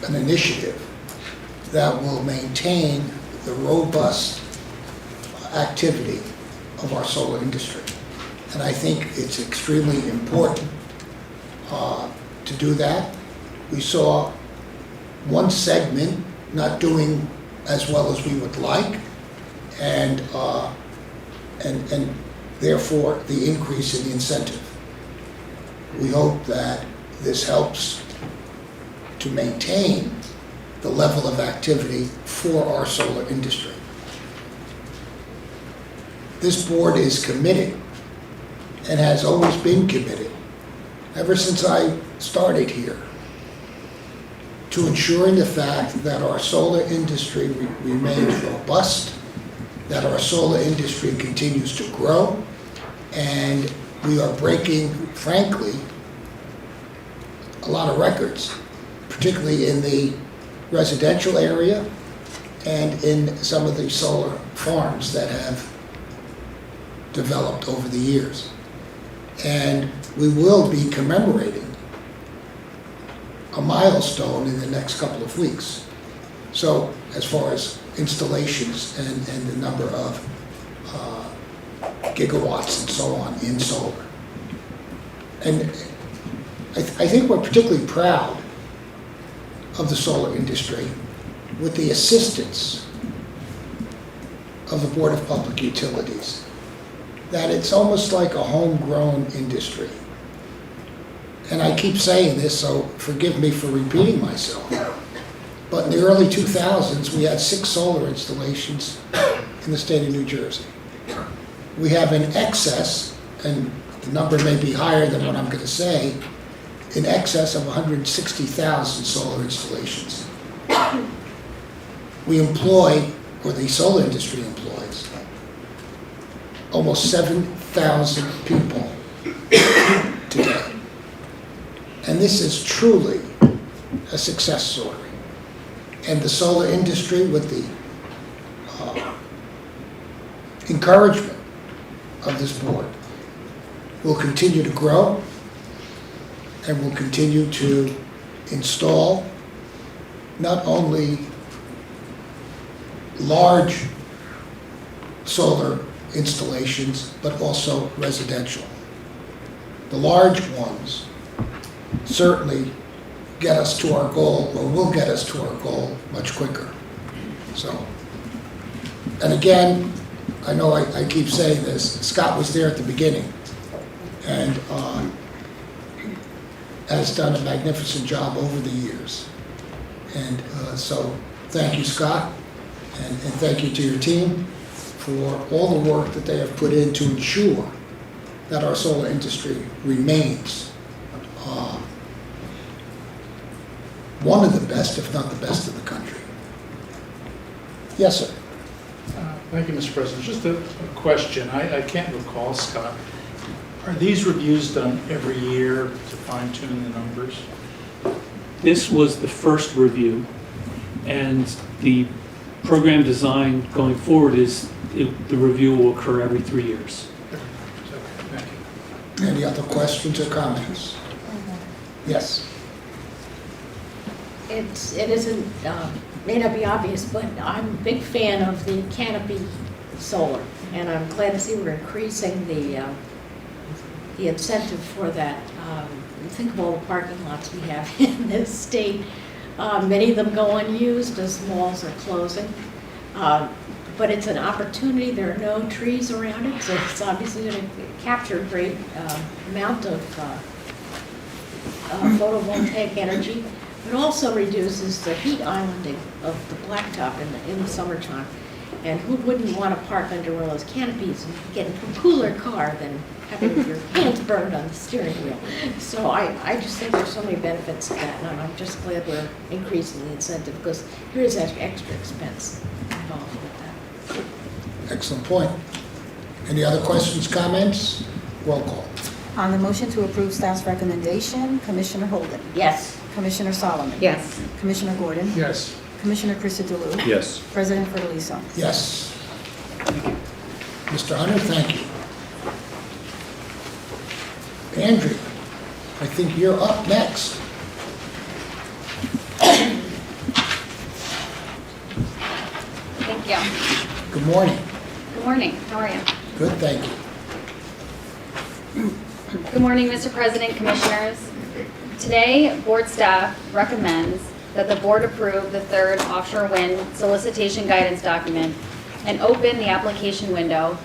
an initiative that will maintain the robust activity of our solar industry. And I think it's extremely important to do that. We saw one segment not doing as well as we would like, and therefore the increase in the incentive. We hope that this helps to maintain the level of activity for our solar industry. This board is committed and has always been committed, ever since I started here, to ensuring the fact that our solar industry remains robust, that our solar industry continues to grow, and we are breaking, frankly, a lot of records, particularly in the residential area and in some of the solar farms that have developed over the years. And we will be commemorating a milestone in the next couple of weeks. So as far as installations and the number of gigawatts and so on in solar. And I think we're particularly proud of the solar industry with the assistance of the Board of Public Utilities, that it's almost like a homegrown industry. And I keep saying this, so forgive me for repeating myself, but in the early 2000s, we had 6 solar installations in the state of New Jersey. We have in excess, and the number may be higher than what I'm going to say, in excess of 160,000 solar installations. We employ, or the solar industry employs, almost 7,000 people today. And this is truly a success story. And the solar industry, with the encouragement of this board, will continue to grow and will continue to install not only large solar installations, but also residential. The large ones certainly get us to our goal, or will get us to our goal much quicker. So, and again, I know I keep saying this, Scott was there at the beginning and has done a magnificent job over the years. And so thank you, Scott, and thank you to your team for all the work that they have put in to ensure that our solar industry remains one of the best, if not the best in the country. Yes, sir. Thank you, Mr. President. Just a question. I can't recall, Scott. Are these reviews done every year to fine-tune the numbers? This was the first review, and the program design going forward is the review will occur every 3 years. Thank you. Any other questions or comments? Yes. it isn't, may not be obvious, but I'm a big fan of the canopy solar, and I'm glad to see we're increasing the incentive for that. Think of all the parking lots we have in this state. Many of them go unused as malls are closing. But it's an opportunity. There are no trees around it, so it's obviously going to capture a great amount of photovoltaic energy. It also reduces the heat islanding of the blacktop in the summertime. And who wouldn't want to park under one of those canopies and get into a cooler car than having your hands burned on the steering wheel? So I just think there's so many benefits to that, and I'm just glad we're increasing the incentive, because there is that extra expense involved with that. Excellent point. Any other questions, comments? Roll call. On the motion to approve staff's recommendation, Commissioner Holden, Yes. Commissioner Solomon. Yes. Commissioner Gordon. Yes. Commissioner Christodoulou. Yes. President Fiordaliso. Yes. Mr. Hunter, thank you. Andrea, I think you're up next. Thank you. Good morning. Good morning. How are you? Good, thank you. Good morning, Mr. President, Commissioners. Today, board staff recommends that the board approve the third offshore wind solicitation guidance document and open the application window,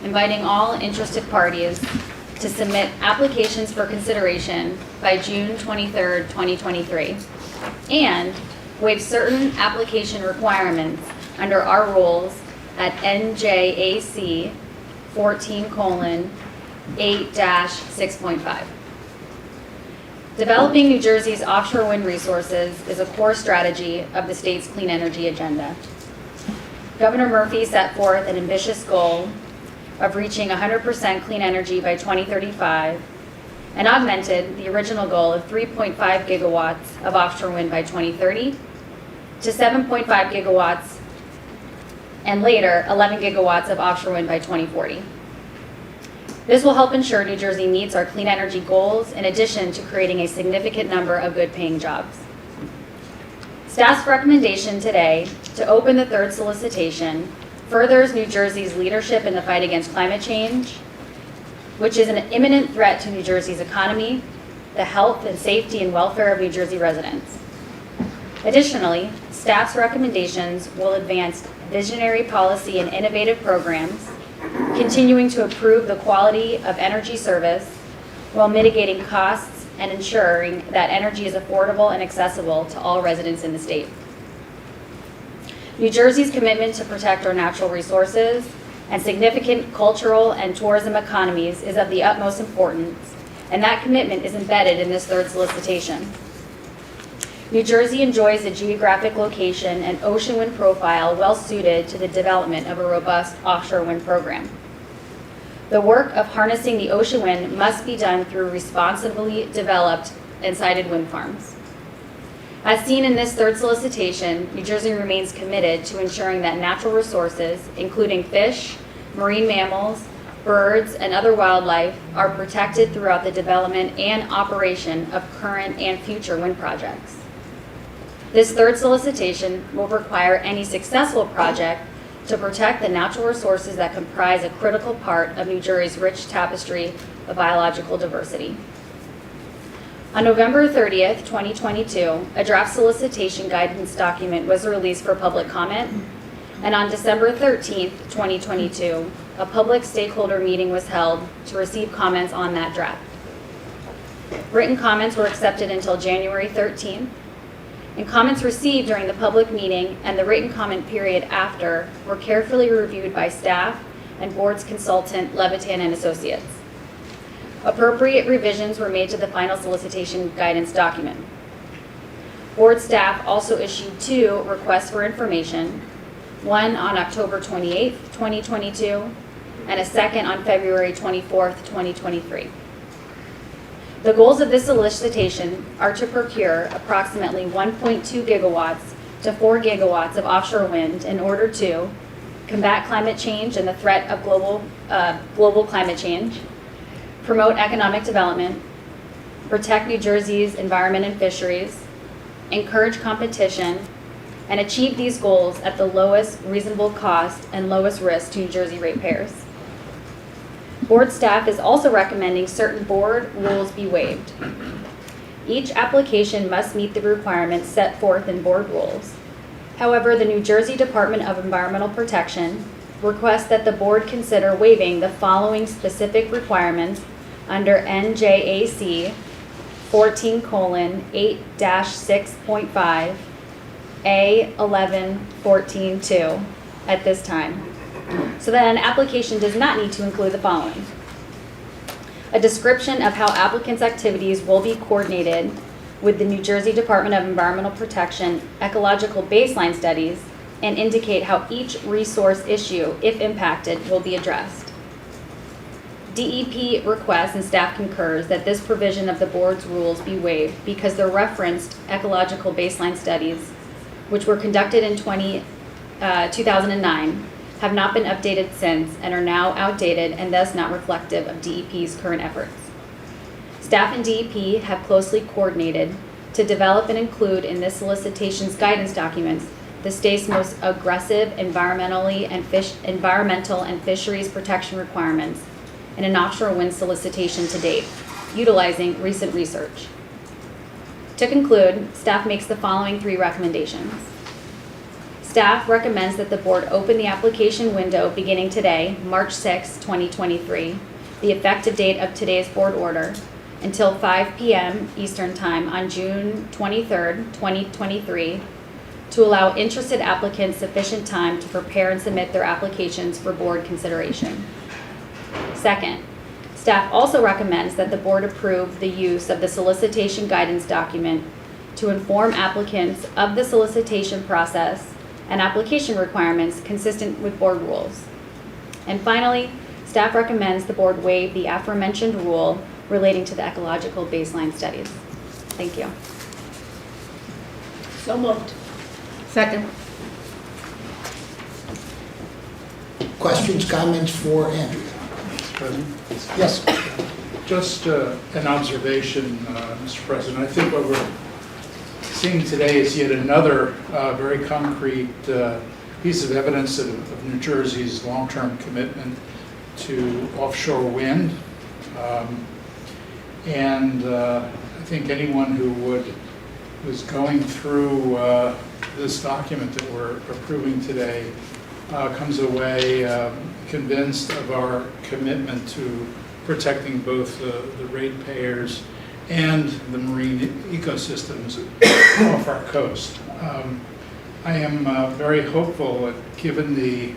inviting all interested parties to submit applications for consideration by June 23rd, 2023, and waive certain application requirements under our rules at NJAC 14:8-6.5. Developing New Jersey's offshore wind resources is a core strategy of the state's clean energy agenda. Governor Murphy set forth an ambitious goal of reaching 100% clean energy by 2035 and augmented the original goal of 3.5 gigawatts of offshore wind by 2030 to 7.5 gigawatts and later 11 gigawatts of offshore wind by 2040. This will help ensure New Jersey meets our clean energy goals in addition to creating a significant number of good-paying jobs. Staff's recommendation today to open the third solicitation furthers New Jersey's leadership in the fight against climate change, which is an imminent threat to New Jersey's economy, the health and safety and welfare of New Jersey residents. Additionally, staff's recommendations will advance visionary policy and innovative programs, continuing to improve the quality of energy service while mitigating costs and ensuring that energy is affordable and accessible to all residents in the state. New Jersey's commitment to protect our natural resources and significant cultural and tourism economies is of the utmost importance, and that commitment is embedded in this third solicitation. New Jersey enjoys a geographic location and ocean wind profile well suited to the development of a robust offshore wind program. The work of harnessing the ocean wind must be done through responsibly developed and sited wind farms. As seen in this third solicitation, New Jersey remains committed to ensuring that natural resources, including fish, marine mammals, birds, and other wildlife, are protected throughout the development and operation of current and future wind projects. This third solicitation will require any successful project to protect the natural resources that comprise a critical part of New Jersey's rich tapestry of biological diversity. On November 30th, 2022, a draft solicitation guidance document was released for public comment, and on December 13th, 2022, a public stakeholder meeting was held to receive comments on that draft. Written comments were accepted until January 13th, and comments received during the public meeting and the written comment period after were carefully reviewed by staff and board's consultant, Levitan and Associates. Appropriate revisions were made to the final solicitation guidance document. Board staff also issued 2 requests for information, one on October 28th, 2022, and a second on February 24th, 2023. The goals of this solicitation are to procure approximately 1.2 gigawatts to 4 gigawatts of offshore wind in order to combat climate change and the threat of global climate change, promote economic development, protect New Jersey's environment and fisheries, encourage competition, and achieve these goals at the lowest reasonable cost and lowest risk to New Jersey ratepayers. Board staff is also recommending certain board rules be waived. Each application must meet the requirements set forth in board rules. However, the New Jersey Department of Environmental Protection requests that the board consider waiving the following specific requirements under NJAC 14:8-6.5 A11-14-2 at this time. So that an application does not need to include the following: a description of how applicants' activities will be coordinated with the New Jersey Department of Environmental Protection ecological baseline studies and indicate how each resource issue, if impacted, will be addressed. DEP requests and staff concurs that this provision of the board's rules be waived because the referenced ecological baseline studies, which were conducted in 2009, have not been updated since and are now outdated and thus not reflective of DEP's current efforts. Staff and DEP have closely coordinated to develop and include in this solicitation's guidance documents the state's most aggressive environmental and fisheries protection requirements in an offshore wind solicitation to date, utilizing recent research. To conclude, staff makes the following 3 recommendations. Staff recommends that the board open the application window beginning today, March 6, 2023, the effective date of today's board order, until 5 p.m. Eastern Time on June 23, 2023, to allow interested applicants sufficient time to prepare and submit their applications for board consideration. Second, staff also recommends that the board approve the use of the solicitation guidance document to inform applicants of the solicitation process and application requirements consistent with board rules. And finally, staff recommends the board waive the aforementioned rule relating to the ecological baseline studies. Thank you. So moved. Second. Questions, comments for Andrea? Mr. President? Yes. Just an observation, Mr. President. I think what we're seeing today is yet another very concrete piece of evidence of New Jersey's long-term commitment to offshore wind. And I think anyone who was going through this document that we're approving today comes away convinced of our commitment to protecting both the ratepayers and the marine ecosystems off our coast. I am very hopeful that given the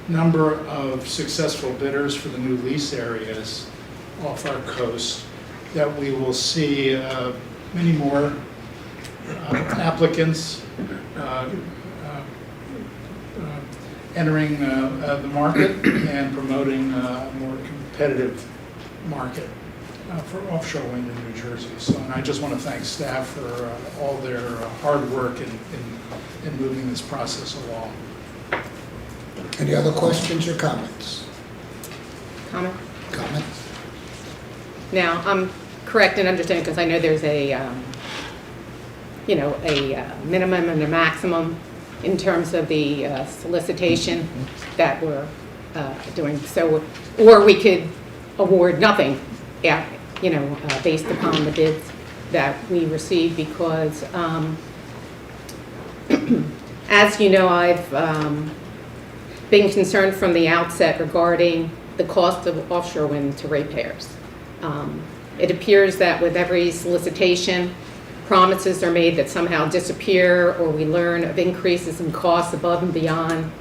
number of successful bidders for the new lease areas off our coast, that we will see many more applicants entering the market and promoting a more competitive market for offshore wind in New Jersey. So, and I just want to thank staff for all their hard work in moving this process along. Any other questions or comments? Comment? Comment? Now, I'm correct in understanding, because I know there's a minimum and a maximum in terms of the solicitation that we're doing. So, or we could award nothing, based upon the bids that we receive, because, as you know, I've been concerned from the outset regarding the cost of offshore wind to ratepayers. It appears that with every solicitation, promises are made that somehow disappear, or we learn of increases in costs above and beyond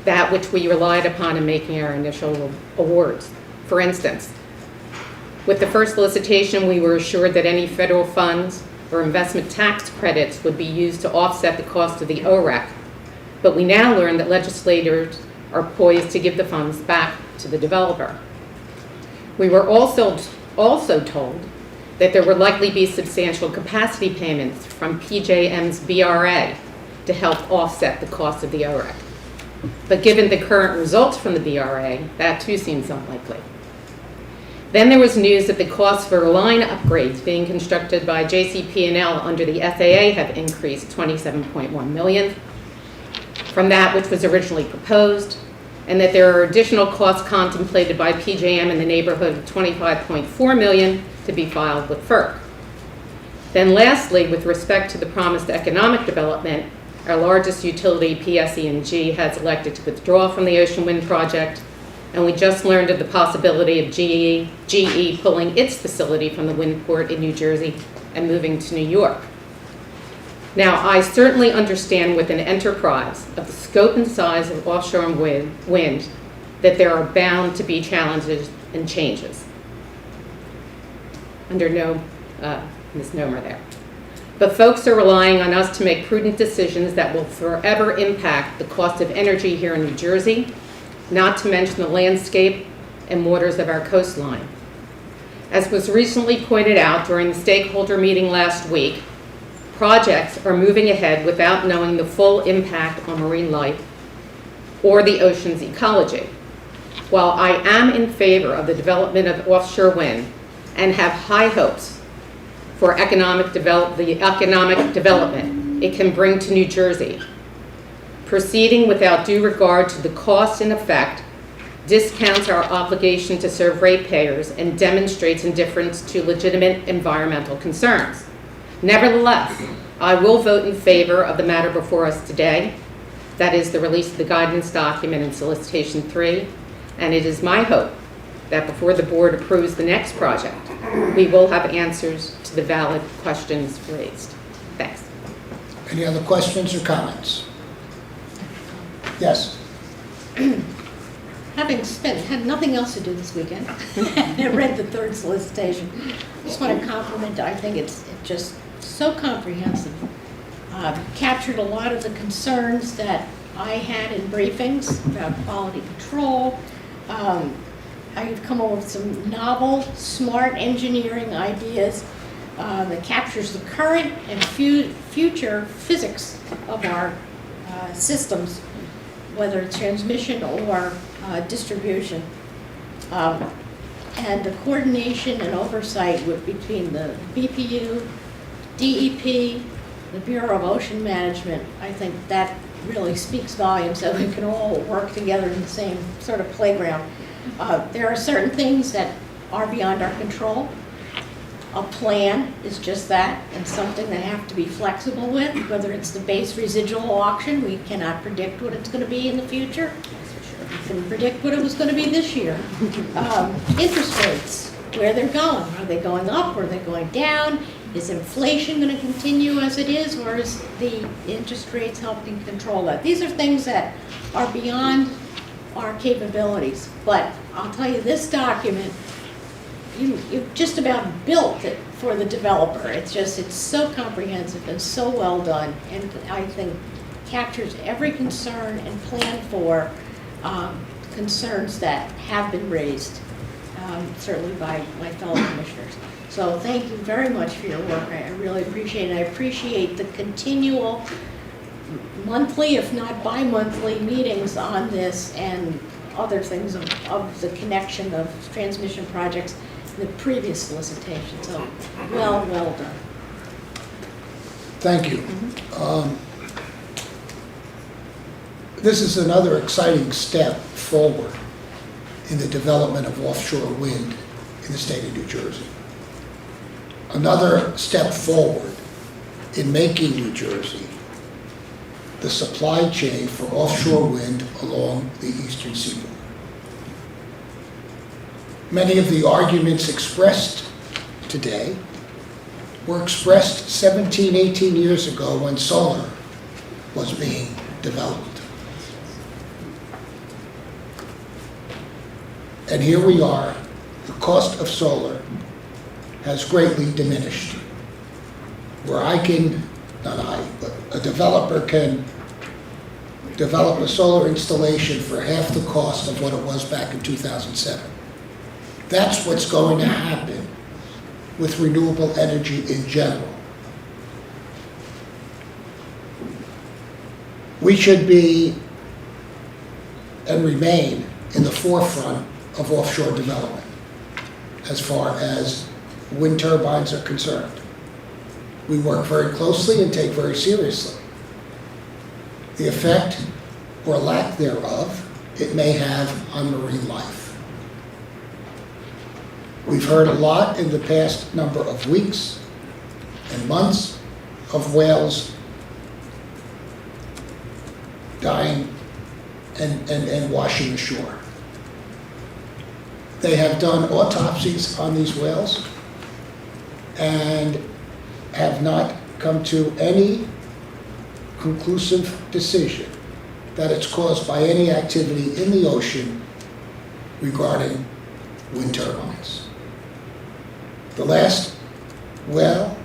that which we relied upon in making our initial awards. For instance, with the first solicitation, we were assured that any federal funds or investment tax credits would be used to offset the cost of the OREC. But we now learn that legislators are poised to give the funds back to the developer. We were also told that there would likely be substantial capacity payments from PJM's BRA to help offset the cost of the OREC. But given the current results from the BRA, that too seems unlikely. Then there was news that the costs for line upgrades being constructed by JCP&L under the FAA have increased $27.1 million from that which was originally proposed, and that there are additional costs contemplated by PJM in the neighborhood of $25.4 million to be filed with FERC. Then lastly, with respect to the promised economic development, our largest utility, PSE&G, has elected to withdraw from the Ocean Wind project, and we just learned of the possibility of GE pulling its facility from the wind port in New Jersey and moving to New York. Now, I certainly understand with an enterprise of the scope and size of offshore wind that there are bound to be challenges and changes. Under no misnomer there. But folks are relying on us to make prudent decisions that will forever impact the cost of energy here in New Jersey, not to mention the landscape and waters of our coastline. As was recently pointed out during the stakeholder meeting last week, projects are moving ahead without knowing the full impact on marine life or the ocean's ecology. While I am in favor of the development of offshore wind and have high hopes for the economic development it can bring to New Jersey, proceeding without due regard to the cost and effect discounts our obligation to serve ratepayers and demonstrates indifference to legitimate environmental concerns. Nevertheless, I will vote in favor of the matter before us today, that is the release of the guidance document in Solicitation 3, and it is my hope that before the board approves the next project, we will have answers to the valid questions raised. Thanks. Any other questions or comments? Yes. Having had nothing else to do this weekend, I read the third solicitation. I just want to compliment, I think it's just so comprehensive. Captured a lot of the concerns that I had in briefings about quality control. I've come up with some novel, smart engineering ideas that captures the current and future physics of our systems, whether it's transmission or distribution. And the coordination and oversight between the BPU, DEP, the Bureau of Ocean Management, I think that really speaks volumes that we can all work together in the same sort of playground. There are certain things that are beyond our control. A plan is just that, and something they have to be flexible with, whether it's the base residual auction, we cannot predict what it's going to be in the future. We can predict what it was going to be this year. Interest rates, where they're going. Are they going up? Are they going down? Is inflation going to continue as it is, or is the interest rates helping control that? These are things that are beyond our capabilities. But I'll tell you, this document, you've just about built it for the developer. It's so comprehensive and so well done, and I think captures every concern and plan for concerns that have been raised, certainly by my fellow commissioners. So thank you very much for your work. I really appreciate it. I appreciate the continual monthly, if not bi-monthly, meetings on this and other things of the connection of transmission projects in the previous solicitation. So well done. Thank you. This is another exciting step forward in the development of offshore wind in the state of New Jersey. Another step forward in making New Jersey the supply chain for offshore wind along the eastern seaboard. Many of the arguments expressed today were expressed 17, 18 years ago when solar was being developed. And here we are, the cost of solar has greatly diminished. Where but a developer can develop a solar installation for half the cost of what it was back in 2007. That's what's going to happen with renewable energy in general. We should be and remain in the forefront of offshore development. as far as wind turbines are concerned. We work very closely and take very seriously the effect or lack thereof it may have on marine life. We've heard a lot in the past number of weeks and months of whales dying and washing ashore. They have done autopsies on these whales and have not come to any conclusive decision that it's caused by any activity in the ocean regarding wind turbines. The last whale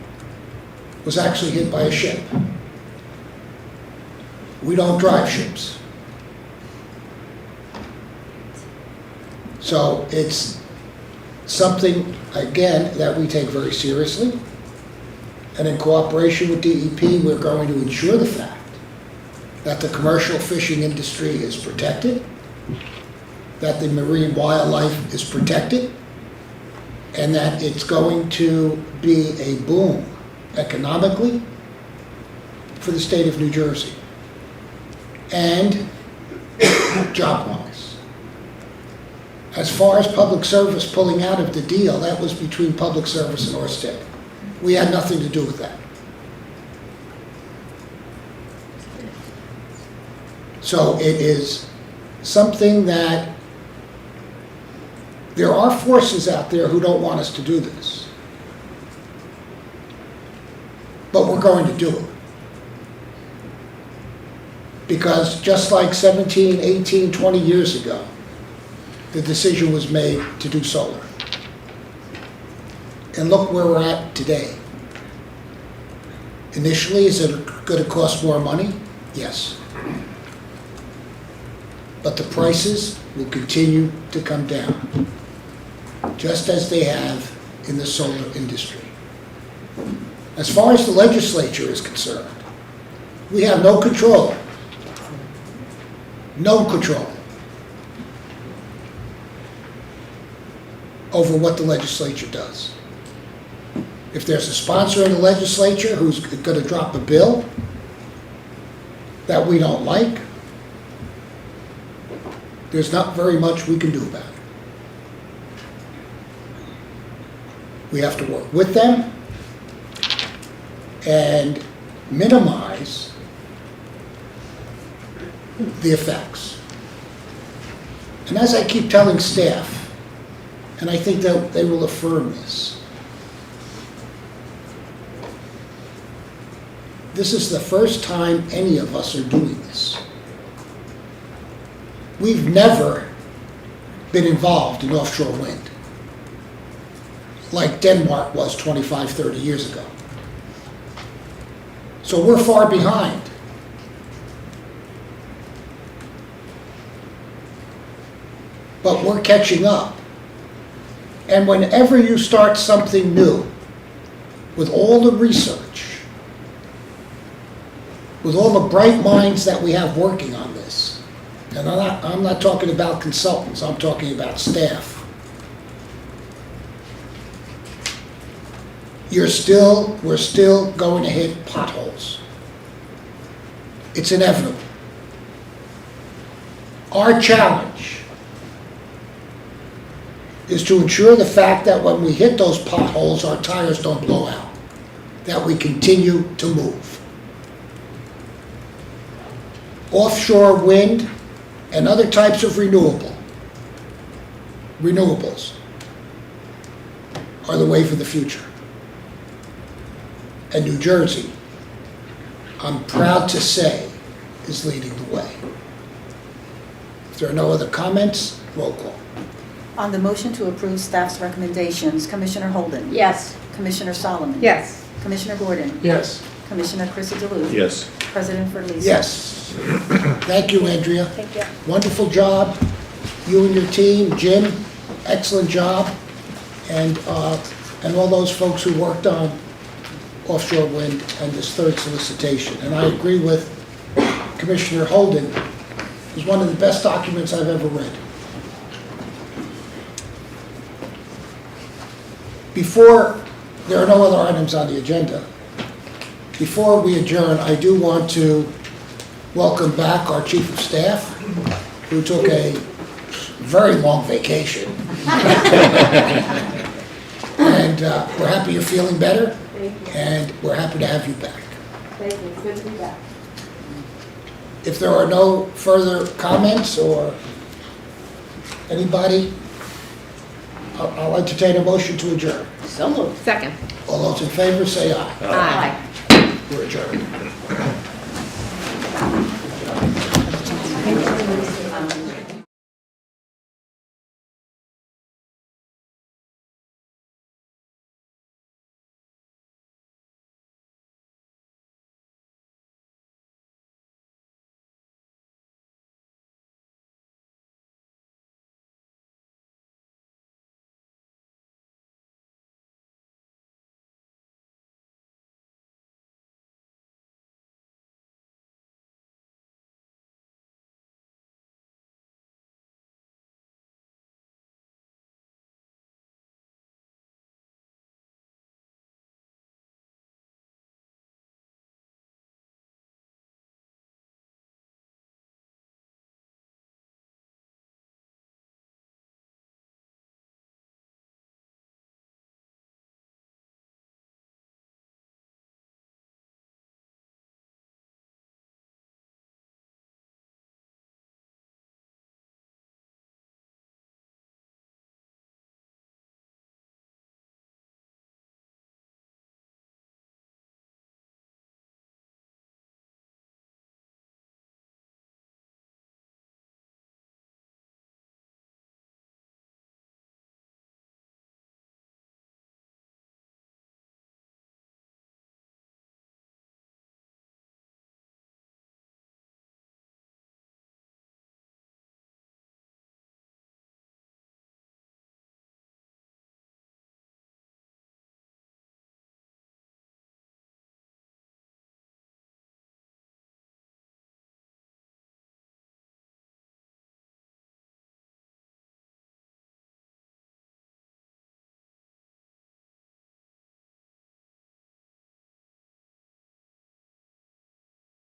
was actually hit by a ship. We don't drive ships. So it's something, again, that we take very seriously. And in cooperation with DEP, we're going to ensure the fact that the commercial fishing industry is protected, that the marine wildlife is protected, and that it's going to be a boom economically for the state of New Jersey and job-wise. As far as public service pulling out of the deal, that was between public service and Ørsted. We had nothing to do with that. So it is something that there are forces out there who don't want us to do this. But we're going to do it. Because just like 17, 18, 20 years ago, the decision was made to do solar. And look where we're at today. Initially, is it going to cost more money? Yes. But the prices will continue to come down, just as they have in the solar industry. As far as the legislature is concerned, we have no control. No control over what the legislature does. If there's a sponsor in the legislature who's going to drop a bill that we don't like, there's not very much we can do about it. We have to work with them and minimize the effects. And as I keep telling staff, and I think that they will affirm this, this is the first time any of us are doing this. We've never been involved in offshore wind like Denmark was 25, 30 years ago. So we're far behind. But we're catching up. And whenever you start something new, with all the research, with all the bright minds that we have working on this, and I'm not talking about consultants, I'm talking about staff, we're still going to hit potholes. It's inevitable. Our challenge is to ensure the fact that when we hit those potholes, our tires don't blow out, that we continue to move. Offshore wind and other types of renewables are the way for the future. And New Jersey, I'm proud to say, is leading the way. If there are no other comments, roll call. On the motion to approve staff's recommendations, Commissioner Holden? Yes. Commissioner Solomon? Yes. Commissioner Gordon? Yes. Commissioner Chrissy DeLuce? Yes. President Ferlisi? Yes. Thank you, Andrea. Thank you. Wonderful job. You and your team, Jim, excellent job. And all those folks who worked on offshore wind and this third solicitation. And I agree with Commissioner Holden. It was one of the best documents I've ever read. Before, there are no other items on the agenda. Before we adjourn, I do want to welcome back our Chief of Staff, who took a very long vacation. And we're happy you're feeling better, and we're happy to have you back. Thank you, it's good to be back. If there are no further comments or anybody, I'll entertain a motion to adjourn. So moved. Second. All those in favor, say aye. Aye. We're adjourned.